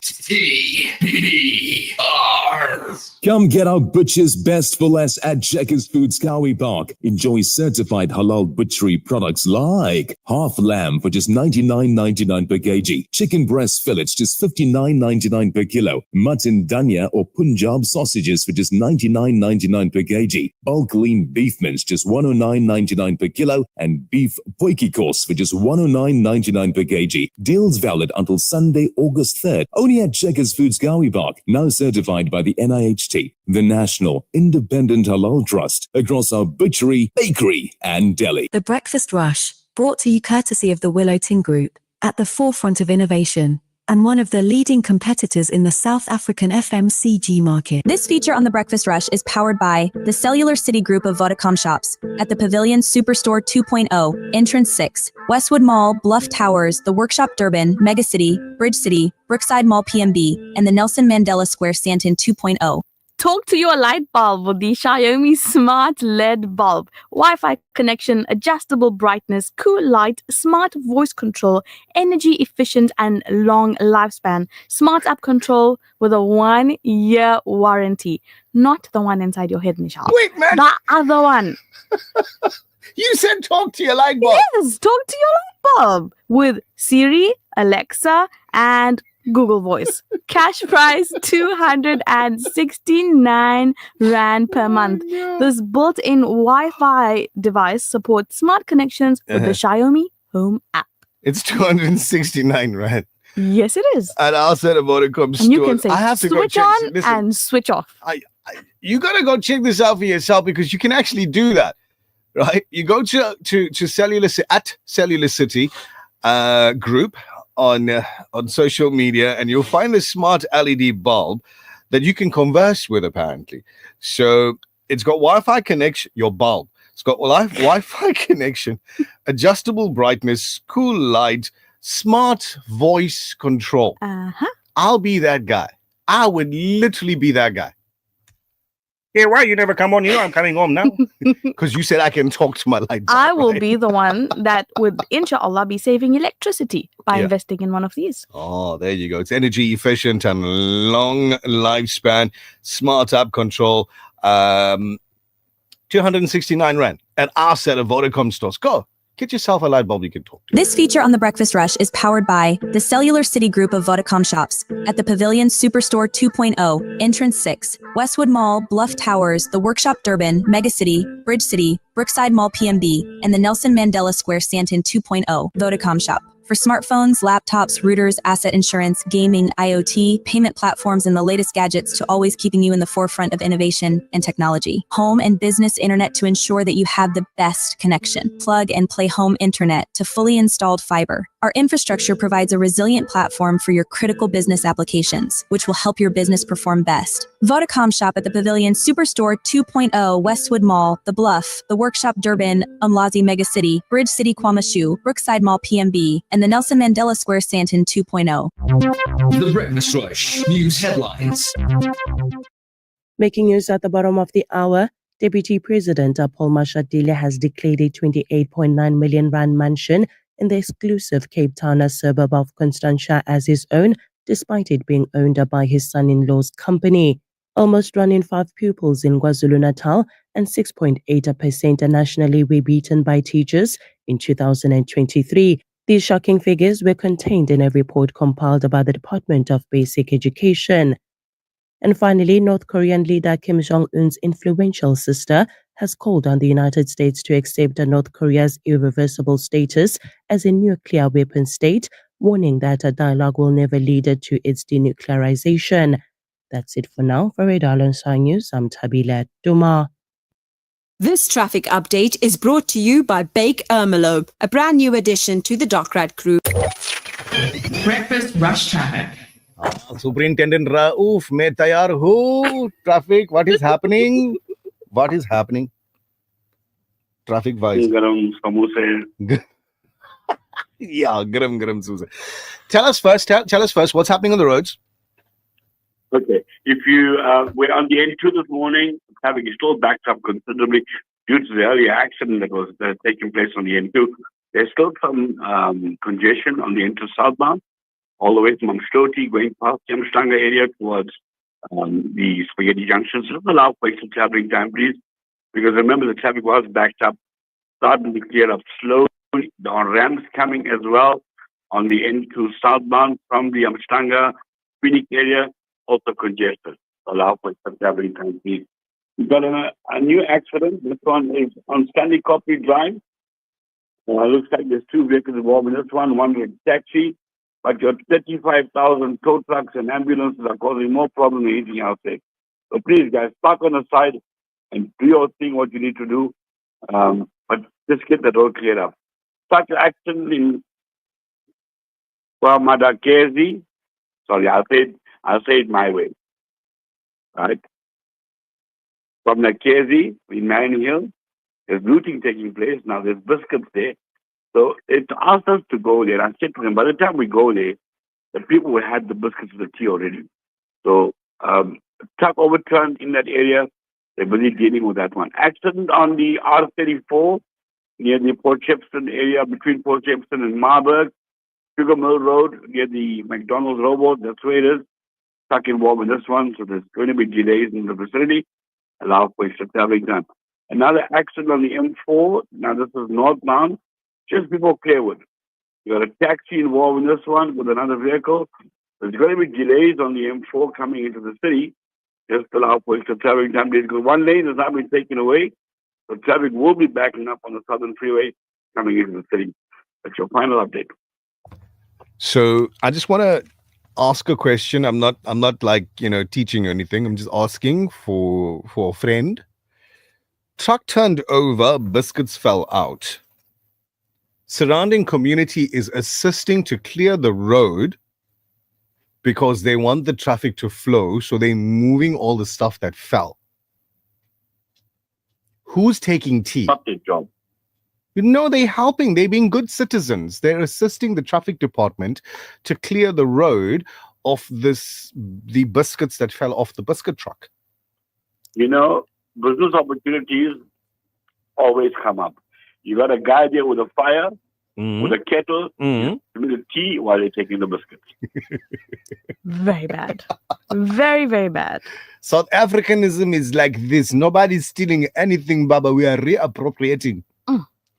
Speaker 2: Come get our butcher's best for less at Checkers Foods Cowie Park. Enjoy certified halal butchery products like half lamb for just $99.99 per kg, chicken breast fillets just $59.99 per kilo, mutton danya or Punjab sausages for just $99.99 per kg, bulk lean beef mince just $109.99 per kilo, and beef poiki course for just $109.99 per kg. Deals valid until Sunday, August 3rd. Only at Checkers Foods Cowie Park, now certified by the NIHT, the National Independent Halal Trust, across our butchery, bakery, and deli.
Speaker 5: The Breakfast Rush, brought to you courtesy of the Willow Tin Group, at the forefront of innovation, and one of the leading competitors in the South African FMCG market.
Speaker 22: This feature on The Breakfast Rush is powered by the Cellular City Group of Vodacom shops at the Pavilion Superstore 2.0, Entrance 6, Westwood Mall, Bluff Towers, The Workshop Durban, Megacity, Bridge City, Brookside Mall PMB, and the Nelson Mandela Square Stanton 2.0.
Speaker 3: Talk to your light bulb with the Xiaomi Smart LED bulb. Wi-Fi connection, adjustable brightness, cool light, smart voice control, energy efficient and long lifespan. Smart app control with a 1-year warranty. Not the one inside your head, Nishal.
Speaker 1: Wait, man.
Speaker 3: The other one.
Speaker 1: You said talk to your light bulb.
Speaker 3: Yes, talk to your light bulb with Siri, Alexa, and Google Voice. Cash price 269 Rand per month. This built-in Wi-Fi device supports smart connections with the Xiaomi Home app.
Speaker 1: It's 269 Rand.
Speaker 3: Yes, it is.
Speaker 1: And outside of Vodacom store,
Speaker 3: And you can say
Speaker 1: I have to go
Speaker 3: switch
Speaker 1: check.
Speaker 3: on
Speaker 1: Listen,
Speaker 3: and switch off.
Speaker 1: you gotta go check this out for yourself because you can actually do that, right? You go to Cellular City group on social media, and you'll find this smart LED bulb that you can converse with, apparently. So it's got Wi-Fi connection, your bulb. It's got Wi-Fi connection, adjustable brightness, cool light, smart voice control. I'll be that guy. I would literally be that guy. Yeah, why you never come on? You know I'm coming home now. Because you said I can talk to my light bulb.
Speaker 3: I will be the one that would, inshallah, be saving electricity by
Speaker 1: Yeah.
Speaker 3: investing in one of these.
Speaker 1: Oh, there you go. It's energy efficient and long lifespan, smart app control. 269 Rand at our set of Vodacom stores. Go. get yourself a light bulb you can talk to.
Speaker 22: This feature on The Breakfast Rush is powered by the Cellular City Group of Vodacom shops at the Pavilion Superstore 2.0, Entrance 6, Westwood Mall, Bluff Towers, The Workshop Durban, Megacity, Bridge City, Brookside Mall PMB, and the Nelson Mandela Square Stanton 2.0 Vodacom shop. For smartphones, laptops, routers, asset insurance, gaming, IoT, payment platforms, and the latest gadgets to always keeping you in the forefront of innovation and technology. Home and business internet to ensure that you have the best connection. Plug and play home internet to fully installed fiber. Our infrastructure provides a resilient platform for your critical business applications, which will help your business perform best. Vodacom shop at the Pavilion Superstore 2.0, Westwood Mall, The Bluff, The Workshop Durban, Umlazi Megacity, Bridge City Kwamashu, Brookside Mall PMB, and the Nelson Mandela Square Stanton 2.0.
Speaker 20: The Breakfast Rush News Headlines.
Speaker 14: Making news at the bottom of the hour, Deputy President Paul Mashatile has declared a 28.9 million rand mansion in the exclusive Cape Town suburb of Constantia as his own, despite it being owned by his son-in-law's company. Almost 1 in 5 pupils in KwaZulu-Natal and 6.8% nationally were beaten by teachers in 2023. These shocking figures were contained in a report compiled by the Department of Basic Education. And finally, North Korean leader Kim Jong-un's influential sister has called on the United States to accept North Korea's irreversible status as a nuclear weapon state, warning that a dialogue will never lead to its denuclearization. That's it for now. For Radio Al-Ansar News, I'm Tabila Duma.
Speaker 15: This traffic update is brought to you by Bake Ermelo, a brand new addition to the Dockrad crew.
Speaker 16: Breakfast Rush Traffic.
Speaker 1: Superintendent Raouf, main tayar ho. Traffic, what is happening? What is happening? Traffic wise.
Speaker 17: Garam samosa.
Speaker 1: Yeah, garam samosa. Tell us first, what's happening on the roads?
Speaker 17: Okay. If you were on the N2 this morning, traffic is still backed up considerably due to the earlier accident that was taking place on the N2. There's still some congestion on the N2 southbound, all the way from Mstoti, going past the Amstanga area towards the Spaghetti Junction. So just allow for extra traveling time, please, because remember the traffic was backed up, starting to clear up slowly. The on-ramps coming as well on the N2 southbound from the Amstanga, Phoenix area, also congested. Allow for some traveling time, please. We've got a new accident. This one is on Stanley Coffee Drive. Looks like there's 2 vehicles involved in this one. One is taxi, but your 35,000 tow trucks and ambulances are causing more problems than anything else there. So please, guys, park on the side and do your thing, what you need to do. But just get the road cleared up. Such action in Madakezi. Sorry, I'll say it my way. Right? From Nakezi in Marion Hill, there's looting taking place. Now there's biscuits there. So it asked us to go there. I said to him, by the time we go there, the people will have the biscuits with the tea already. So truck overturned in that area. They're busy dealing with that one. Accident on the R34 near the Port Shepstone area, between Port Shepstone and Marburg. Sugar Mill Road near the McDonald's robot. That's where it is. Truck involved in this one. So there's going to be delays in the vicinity. Allow for extra traveling time. Another accident on the M4. Now this is northbound, just before Clearwood. You got a taxi involved in this one with another vehicle. There's going to be delays on the M4 coming into the city. Just allow for extra traveling time because one lane has not been taken away. So traffic will be backing up on the Southern Freeway coming into the city. That's your final update.
Speaker 1: So I just want to ask a question. I'm not like, teaching or anything. I'm just asking for a friend. Truck turned over, biscuits fell out. Surrounding community is assisting to clear the road because they want the traffic to flow, so they're moving all the stuff that fell. Who's taking tea?
Speaker 17: Not their job.
Speaker 1: No, they're helping. They're being good citizens. They're assisting the traffic department to clear the road of the biscuits that fell off the biscuit truck.
Speaker 17: Business opportunities always come up. You got a guy there with a fire, with a kettle, with a tea while they're taking the biscuits.
Speaker 3: Very bad. Very, very bad.
Speaker 1: South Africanism is like this. Nobody's stealing anything, Baba. We are reappropriating.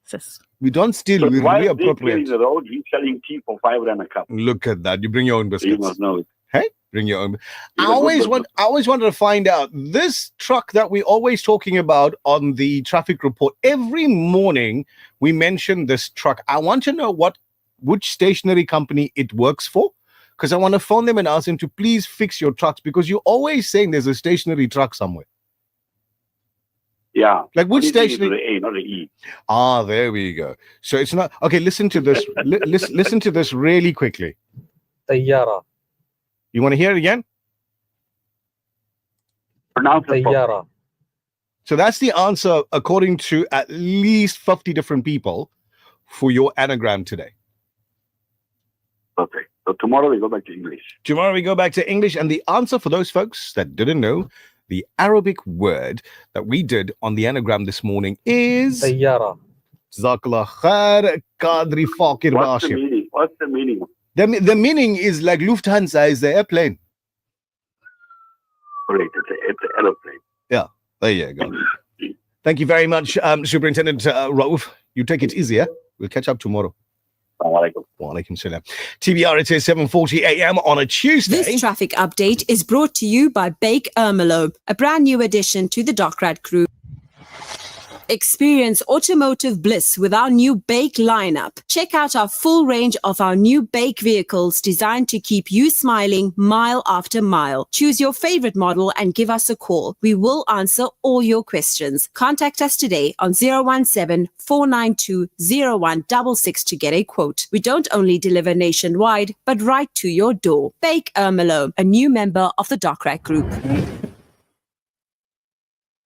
Speaker 3: Sis.
Speaker 1: We don't steal,
Speaker 17: So
Speaker 1: we
Speaker 17: while they're
Speaker 1: reappropriate.
Speaker 17: clearing the road, he's selling tea for 5 rand a cup.
Speaker 1: Look at that. You bring your own
Speaker 17: You
Speaker 1: biscuits.
Speaker 17: must know it.
Speaker 1: Hey, bring your own.
Speaker 17: He's
Speaker 1: I
Speaker 17: a good
Speaker 1: always
Speaker 17: business.
Speaker 1: wanted to find out this truck that we're always talking about on the traffic report. Every morning we mention this truck. I want to know which stationery company it works for, because I want to phone them and ask them to please fix your trucks, because you're always saying there's a stationery truck somewhere.
Speaker 17: Yeah.
Speaker 1: Like which
Speaker 17: Only thing is
Speaker 1: stationery?
Speaker 17: the A, not the E.
Speaker 1: Ah, there we go. So it's not okay. Listen to this. Listen to this really quickly.
Speaker 7: Tayyara.
Speaker 1: You want to hear it again?
Speaker 17: Pronounce it properly.
Speaker 7: Tayyara.
Speaker 1: So that's the answer according to at least 50 different people for your anagram today.
Speaker 17: Okay. So tomorrow we go back to English.
Speaker 1: Tomorrow we go back to English, and the answer for those folks that didn't know, the Arabic word that we did on the anagram this morning is
Speaker 7: Tayyara.
Speaker 1: Jazakallah khair, Qadri Fakir
Speaker 17: What's the
Speaker 1: Bashir.
Speaker 17: meaning? What's the meaning?
Speaker 1: The meaning is like Lufthansa is the airplane.
Speaker 17: Great. It's an aeroplane.
Speaker 1: Yeah, there you go. Thank you very much, Superintendent Rauf. You take it easier. We'll catch up tomorrow. Wa alaikum salam. TBR, it is 7:40 a.m. on a Tuesday.
Speaker 15: This traffic update is brought to you by Bake Ermelo, a brand new addition to the Dockrad crew. Experience automotive bliss with our new Bake lineup. Check out our full range of our new Bake vehicles designed to keep you smiling mile after mile. Choose your favorite model and give us a call. We will answer all your questions. Contact us today on 017-492-0166 to get a quote. We don't only deliver nationwide, but right to your door. Bake Ermelo, a new member of the Dockrad Group.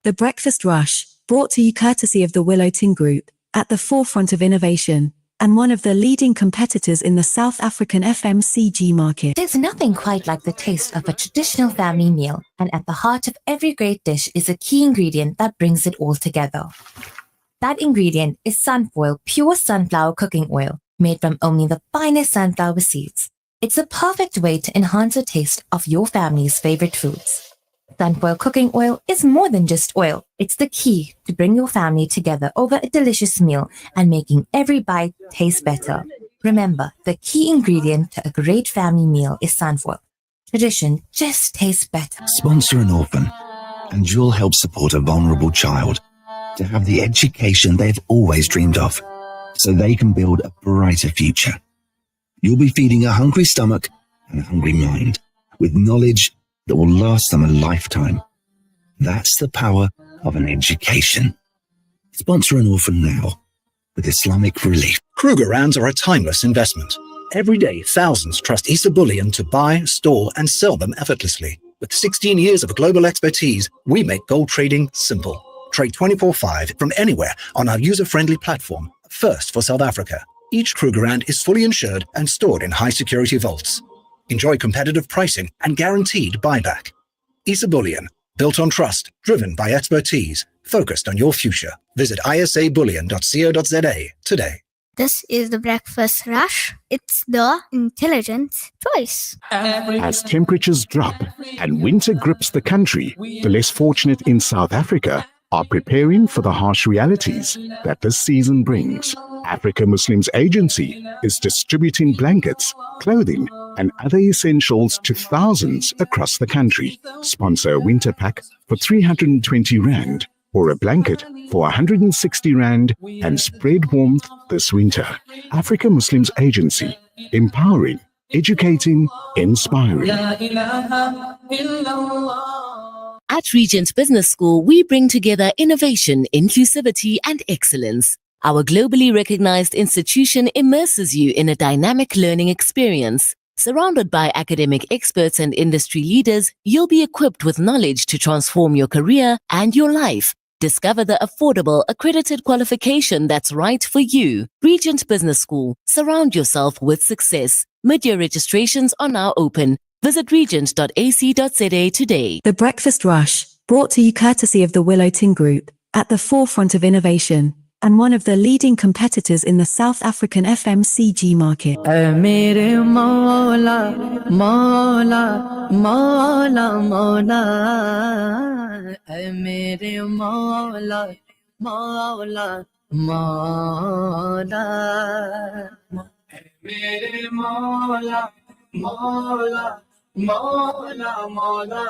Speaker 5: The Breakfast Rush, brought to you courtesy of the Willow Tin Group, at the forefront of innovation, and one of the leading competitors in the South African FMCG market.
Speaker 6: There's nothing quite like the taste of a traditional family meal, and at the heart of every great dish is a key ingredient that brings it all together. That ingredient is Sunfoil pure sunflower cooking oil, made from only the finest sunflower seeds. It's a perfect way to enhance the taste of your family's favorite foods. Sunfoil cooking oil is more than just oil. It's the key to bring your family together over a delicious meal and making every bite taste better. Remember, the key ingredient to a great family meal is Sunfoil. Tradition just tastes better.
Speaker 8: Sponsor an orphan, and you'll help support a vulnerable child to have the education they've always dreamed of, so they can build a brighter future. You'll be feeding a hungry stomach and a hungry mind with knowledge that will last them a lifetime. That's the power of an education. Sponsor an orphan now with Islamic Relief.
Speaker 23: Krugerrands are a timeless investment. Every day, thousands trust Issa Bullion to buy, store, and sell them effortlessly. With 16 years of global expertise, we make gold trading simple. Trade 24/5 from anywhere on our user-friendly platform, first for South Africa. Each Krugerrand is fully insured and stored in high-security vaults. Enjoy competitive pricing and guaranteed buyback. Issa Bullion, built on trust, driven by expertise, focused on your future. Visit isabullion.co.za today.
Speaker 24: This is the Breakfast Rush. It's the intelligent choice.
Speaker 25: As temperatures drop and winter grips the country, the less fortunate in South Africa are preparing for the harsh realities that this season brings. Africa Muslims Agency is distributing blankets, clothing, and other essentials to thousands across the country. Sponsor a winter pack for 320 Rand or a blanket for 160 Rand and spread warmth this winter. Africa Muslims Agency, empowering, educating, inspiring.
Speaker 26: At Regent Business School, we bring together innovation, inclusivity, and excellence. Our globally recognized institution immerses you in a dynamic learning experience. Surrounded by academic experts and industry leaders, you'll be equipped with knowledge to transform your career and your life. Discover the affordable, accredited qualification that's right for you. Regent Business School. Surround yourself with success. Mid-year registrations are now open. Visit regent.ac.za today.
Speaker 5: The Breakfast Rush, brought to you courtesy of the Willow Tin Group, at the forefront of innovation, and one of the leading competitors in the South African FMCG market.
Speaker 11: Mere Maula, Maula, Maula, Maula. Mere Maula, Maula, मौला मेरे मौला मौला मौला मौला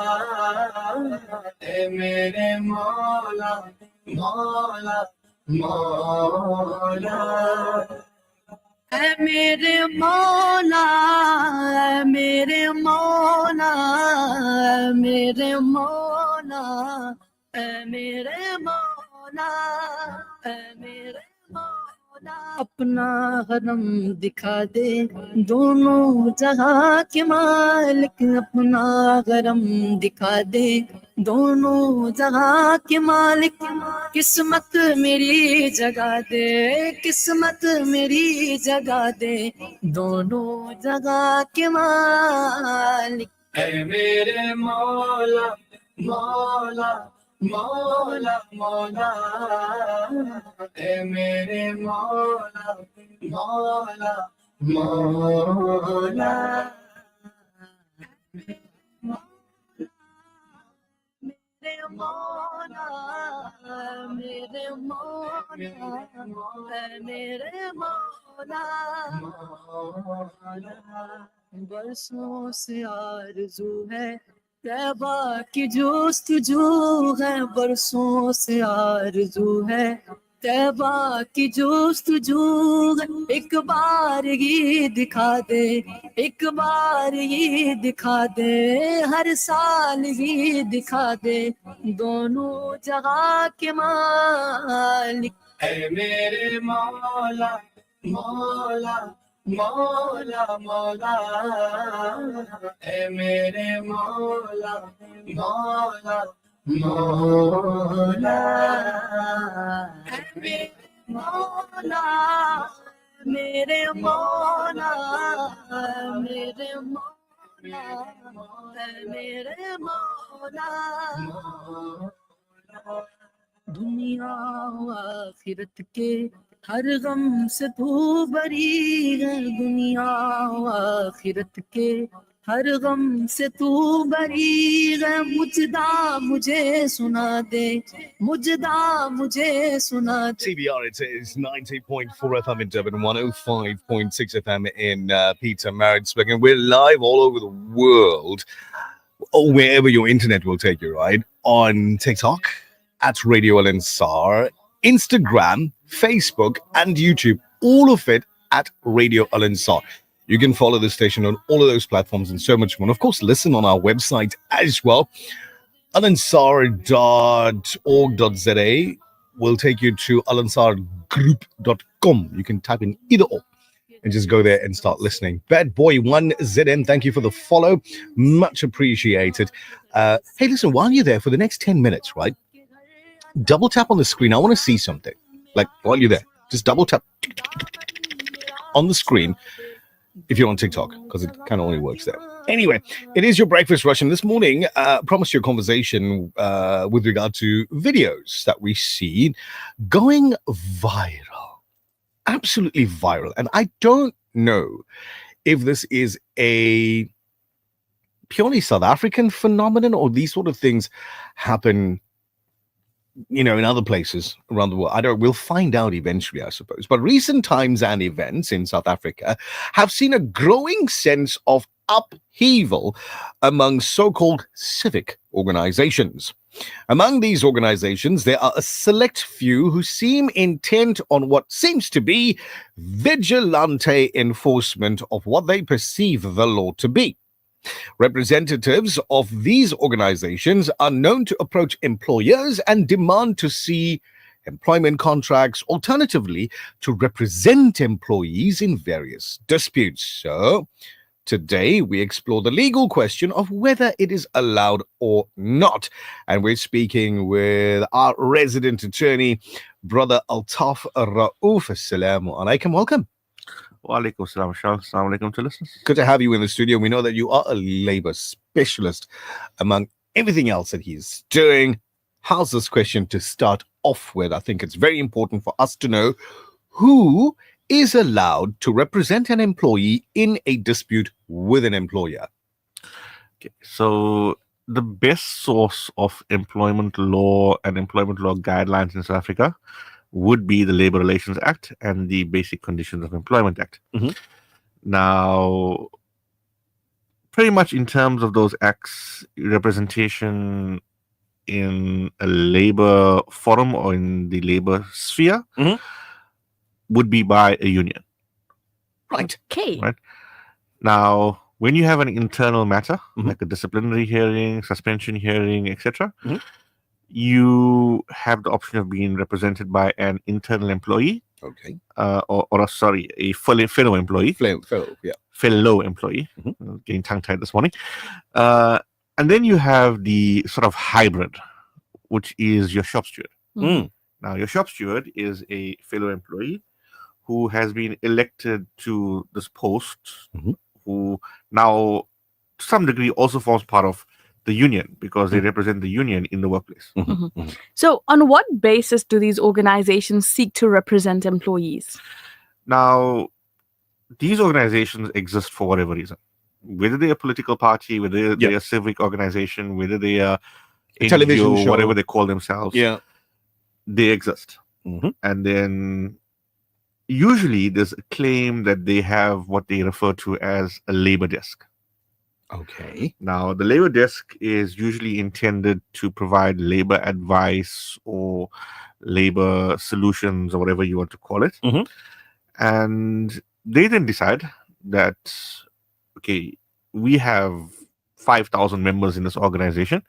Speaker 11: ए मेरे मौला मौला मौला ऐ मेरे मौला ऐ मेरे मौला ऐ मेरे मौला ऐ मेरे मौला ऐ मेरे मौला अपना हरम दिखा दे दोनों जहां के मालिक अपना हरम दिखा दे दोनों जहां के मालिक किस्मत मेरी जगा दे किस्मत मेरी जगा दे दोनों जगह के मालिक ऐ मेरे मौला मौला मौला मौला ऐ मेरे मौला मौला मौला मेरे मौला मेरे मौला मेरे मौला बरसों से आरज़ू है तैबा की जुस्तजू है बरसों से आरज़ू है तैबा की जुस्तजू है एक बार ये दिखा दे एक बार ये दिखा दे हर साल ये दिखा दे दोनों जगह के मालिक ऐ मेरे मौला मौला मौला मौला ऐ मेरे मौला मौला मौला ऐ मेरे मौला मेरे मौला मेरे मौला ऐ मेरे मौला दुनिया आखिरत के हर गम से तू बरी है दुनिया आखिरत के हर गम से तू बरी है मुजदा मुझे सुना दे मुजदा मुझे सुना दे
Speaker 1: TBR, it is 90.4 FM in Durban, 105.6 FM in Peter Maritzburg, and we're live all over the world, or wherever your internet will take you, right? On TikTok at Radio Al Ansar, Instagram, Facebook, and YouTube, all of it at Radio Al Ansar. You can follow the station on all of those platforms and so much more. And of course, listen on our website as well. alansar.org.za will take you to alansargroup.com. You can type in either or and just go there and start listening. Bad Boy 1ZM, thank you for the follow. Much appreciated. Hey, listen, while you're there for the next 10 minutes, right? Double tap on the screen. I want to see something. Like while you're there, just double tap on the screen if you're on TikTok, because it kind of only works there. Anyway, it is your breakfast rush, and this morning, promised you a conversation with regard to videos that we see going viral, absolutely viral. And I don't know if this is a purely South African phenomenon or these sort of things happen, you know, in other places around the world. We'll find out eventually, I suppose. But recent times and events in South Africa have seen a growing sense of upheaval among so-called civic organizations. Among these organizations, there are a select few who seem intent on what seems to be vigilante enforcement of what they perceive the law to be. Representatives of these organizations are known to approach employers and demand to see employment contracts, alternatively, to represent employees in various disputes. So, today we explore the legal question of whether it is allowed or not. And we're speaking with our resident attorney, Brother Altaf Rauf. Assalamu alaikum. Welcome.
Speaker 4: Walaikum salam, Shah. Assalamu alaikum to listeners.
Speaker 1: Good to have you in the studio. We know that you are a labor specialist among everything else that he's doing. How's this question to start off with? I think it's very important for us to know who is allowed to represent an employee in a dispute with an employer.
Speaker 4: Okay, so the best source of employment law and employment law guidelines in South Africa would be the Labor Relations Act and the Basic Conditions of Employment Act. Now, pretty much in terms of those acts, representation in a labor forum or in the labor sphere would be by a union.
Speaker 1: Right.
Speaker 3: Okay.
Speaker 4: Right. Now, when you have an internal matter, like a disciplinary hearing, suspension hearing, etc., you have the option of being represented by an internal employee,
Speaker 1: Okay.
Speaker 4: a fellow employee. Fellow employee. Getting tongue-tied this morning. And then you have the sort of hybrid, which is your shop steward. Now, your shop steward is a fellow employee who has been elected to this post, who now, to some degree, also forms part of the union because they represent the union in the workplace.
Speaker 3: So, on what basis do these organizations seek to represent employees?
Speaker 4: Now, these organizations exist for whatever reason. Whether they're a political party, whether they're a civic organization, whether they are a
Speaker 1: television
Speaker 4: NGO,
Speaker 1: show,
Speaker 4: whatever they call themselves, they exist. And then usually there's a claim that they have what they refer to as a labor desk.
Speaker 1: Okay.
Speaker 4: Now, the labor desk is usually intended to provide labor advice or labor solutions or whatever you want to call it. And they then decide that, okay, we have 5,000 members in this organization.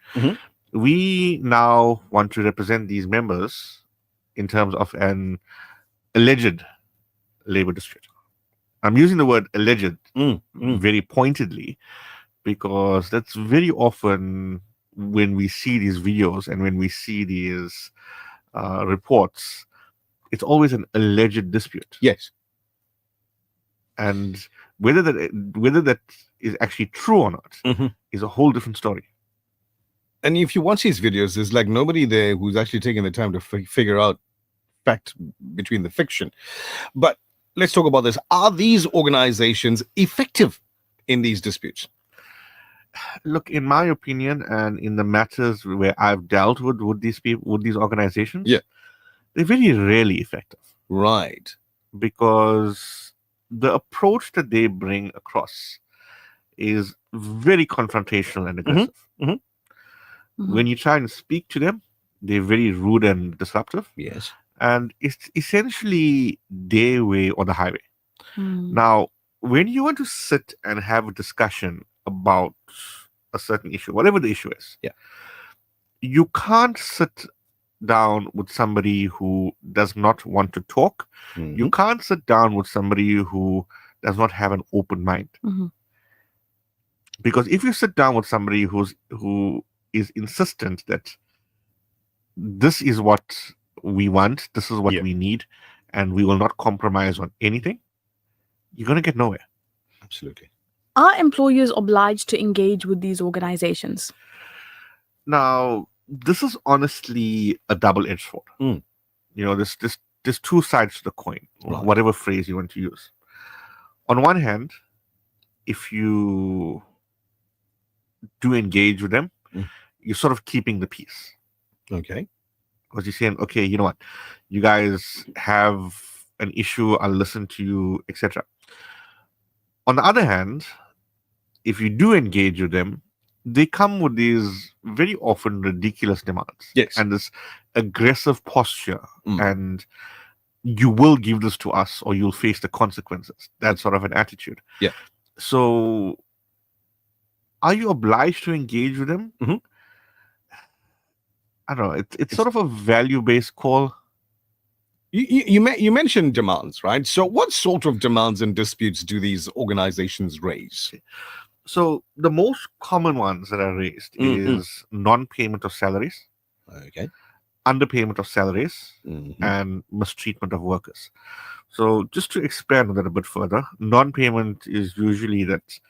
Speaker 4: We now want to represent these members in terms of an alleged labor dispute. I'm using the word alleged very pointedly because that's very often when we see these videos and when we see these reports, it's always an alleged dispute.
Speaker 1: Yes.
Speaker 4: And whether that is actually true or not is a whole different story.
Speaker 1: And if you watch these videos, there's like nobody there who's actually taking the time to figure out fact between the fiction. But let's talk about this. Are these organizations effective in these disputes?
Speaker 4: Look, in my opinion, and in the matters where I've dealt with these people, with these organizations, they're very rarely effective.
Speaker 1: Right.
Speaker 4: Because the approach that they bring across is very confrontational and aggressive. When you try and speak to them, they're very rude and disruptive.
Speaker 1: Yes.
Speaker 4: And it's essentially their way or the highway. Now, when you want to sit and have a discussion about a certain issue, whatever the issue is, you can't sit down with somebody who does not want to talk. You can't sit down with somebody who does not have an open mind. Because if you sit down with somebody who is insistent that this is what we want, this is what we need, and we will not compromise on anything, you're going to get nowhere.
Speaker 1: Absolutely.
Speaker 3: Are employers obliged to engage with these organizations?
Speaker 4: Now, this is honestly a double-edged sword. You know, there's two sides to the coin, whatever phrase you want to use. On one hand, if you do engage with them, you're sort of keeping the peace.
Speaker 1: Okay.
Speaker 4: Because you're saying, okay, you know what, you guys have an issue, I'll listen to you, etc. On the other hand, if you do engage with them, they come with these very often ridiculous demands.
Speaker 1: Yes.
Speaker 4: And this aggressive posture. And you will give this to us or you'll face the consequences. That sort of an attitude.
Speaker 1: Yeah.
Speaker 4: So are you obliged to engage with them? I don't know. It's sort of a value-based call.
Speaker 1: You mentioned demands, right? So what sort of demands and disputes do these organizations raise?
Speaker 4: So the most common ones that are raised is non-payment of salaries, underpayment of salaries, and mistreatment of workers. So just to expand on that a bit further, non-payment is usually that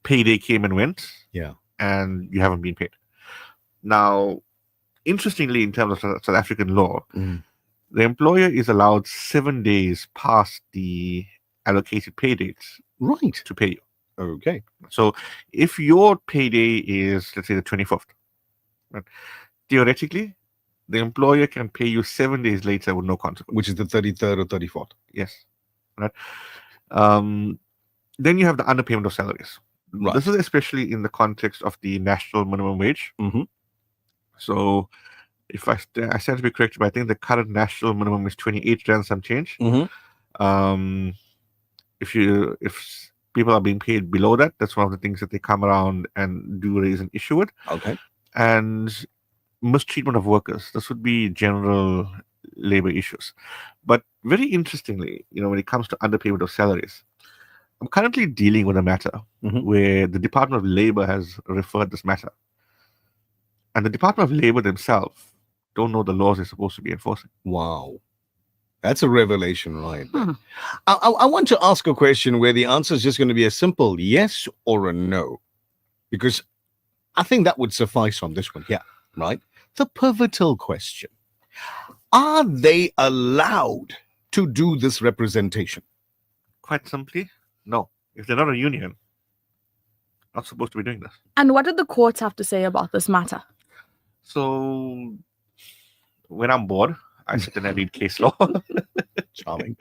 Speaker 4: payday came and went, and you haven't been paid. Now, interestingly, in terms of South African law, the employer is allowed 7 days past the allocated pay dates to pay you.
Speaker 1: Okay.
Speaker 4: So if your payday is, let's say, the 25th, right, theoretically, the employer can pay you 7 days later with no consequence.
Speaker 1: Which is the 33rd or 34th.
Speaker 4: Yes. Right. Then you have the underpayment of salaries.
Speaker 1: Right.
Speaker 4: This is especially in the context of the national minimum wage.
Speaker 1: Mm-hmm.
Speaker 4: So if I stand to be correct, but I think the current national minimum is 28 rand some change.
Speaker 1: Mm-hmm.
Speaker 4: If people are being paid below that, that's one of the things that they come around and do raise an issue with.
Speaker 1: Okay.
Speaker 4: And mistreatment of workers. This would be general labor issues. But very interestingly, when it comes to underpayment of salaries, I'm currently dealing with a matter where the Department of Labor has referred this matter. And the Department of Labor themselves don't know the laws they're supposed to be enforcing.
Speaker 1: Wow. That's a revelation, right? I want to ask a question where the answer is just going to be a simple yes or a no. Because I think that would suffice on this one. Yeah, right? The pivotal question. Are they allowed to do this representation?
Speaker 4: Quite simply, no. If they're not a union, not supposed to be doing this.
Speaker 3: And what did the courts have to say about this matter?
Speaker 4: So, when I'm bored, I sit and I read case law.
Speaker 1: Charming.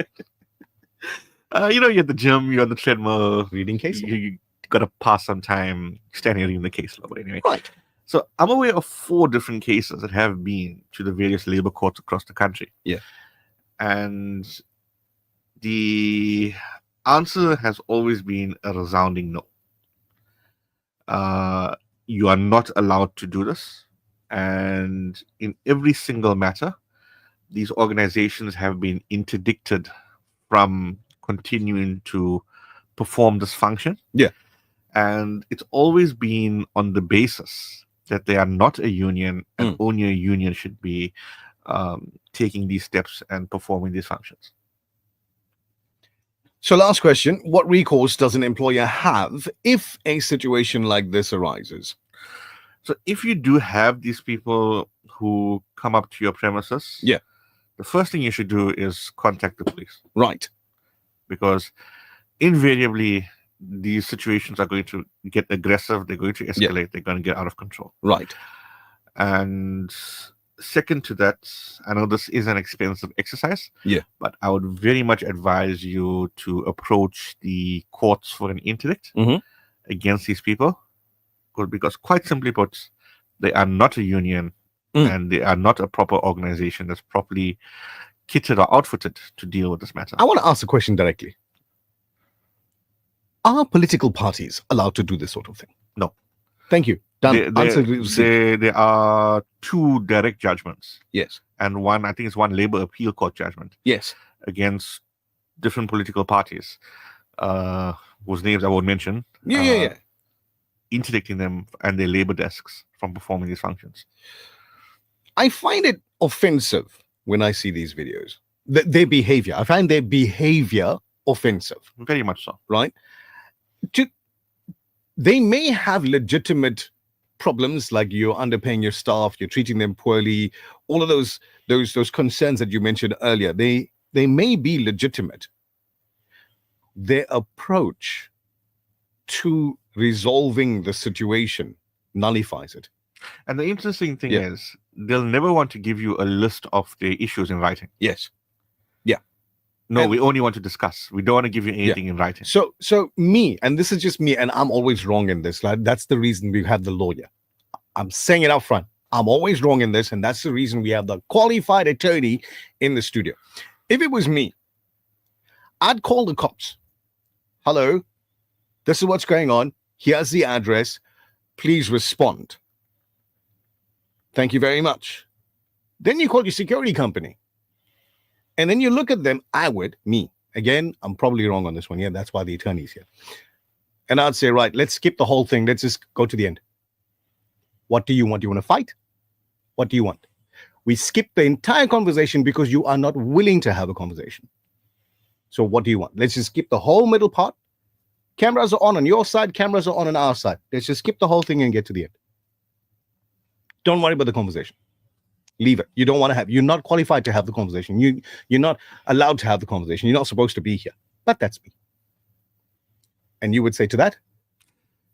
Speaker 4: You're at the gym, you're on the treadmill.
Speaker 1: Reading case law.
Speaker 4: You got to pass some time standing reading the case law. But anyway.
Speaker 1: Right.
Speaker 4: So, I'm aware of 4 different cases that have been to the various labor courts across the country.
Speaker 1: Yeah.
Speaker 4: And the answer has always been a resounding no. You are not allowed to do this. And in every single matter, these organizations have been interdicted from continuing to perform this function.
Speaker 1: Yeah.
Speaker 4: And it's always been on the basis that they are not a union and only a union should be taking these steps and performing these functions.
Speaker 1: So last question, what recourse does an employer have if a situation like this arises?
Speaker 4: So if you do have these people who come up to your premises,
Speaker 1: yeah,
Speaker 4: the first thing you should do is contact the police.
Speaker 1: Right.
Speaker 4: Because invariably, these situations are going to get aggressive, they're going to escalate, they're going to get out of control.
Speaker 1: Right.
Speaker 4: And second to that, I know this is an expensive exercise, but I would very much advise you to approach the courts for an interdict against these people. Because quite simply put, they are not a union and they are not a proper organization that's properly kitted or outfitted to deal with this matter.
Speaker 1: I want to ask the question directly. Are political parties allowed to do this sort of thing?
Speaker 4: No.
Speaker 1: Thank you. Done.
Speaker 4: There are 2 direct judgments.
Speaker 1: Yes.
Speaker 4: And one, I think it's one Labour Appeal Court judgment.
Speaker 1: Yes.
Speaker 4: Against different political parties, whose names I won't mention. Interdicting them and their labor desks from performing these functions.
Speaker 1: I find it offensive when I see these videos. Their behavior. I find their behavior offensive.
Speaker 4: Very much so.
Speaker 1: Right? They may have legitimate problems, like you're underpaying your staff, you're treating them poorly, all of those concerns that you mentioned earlier. They may be legitimate. Their approach to resolving the situation nullifies it.
Speaker 4: And the interesting thing is, they'll never want to give you a list of the issues in writing.
Speaker 1: Yes. Yeah.
Speaker 4: No, we only want to discuss. We don't want to give you anything in writing.
Speaker 1: So me, and this is just me, and I'm always wrong in this. Like, that's the reason we have the lawyer. I'm saying it out front. I'm always wrong in this, and that's the reason we have the qualified attorney in the studio. If it was me, I'd call the cops. Hello, this is what's going on. Here's the address. Please respond. Thank you very much. Then you call your security company. And then you look at them. Again, I'm probably wrong on this one. Yeah, that's why the attorney's here. And I'd say, right, let's skip the whole thing. Let's just go to the end. What do you want? Do you want to fight? What do you want? We skip the entire conversation because you are not willing to have a conversation. So what do you want? Let's just skip the whole middle part. Cameras are on your side. Cameras are on our side. Let's just skip the whole thing and get to the end. Don't worry about the conversation. Leave it. You don't want to have. You're not qualified to have the conversation. You're not allowed to have the conversation. You're not supposed to be here. But that's me. And you would say to that,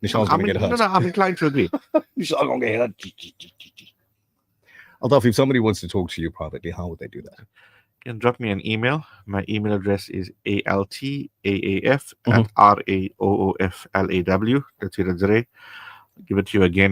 Speaker 1: Nishan's going to get hurt.
Speaker 4: No, I'm inclined to agree.
Speaker 1: Nishan's going to get hurt. Altaf, if somebody wants to talk to you privately, how would they do that?
Speaker 4: You can drop me an email. My email address is altaaf@raooflaw. That's it. Give it to you again.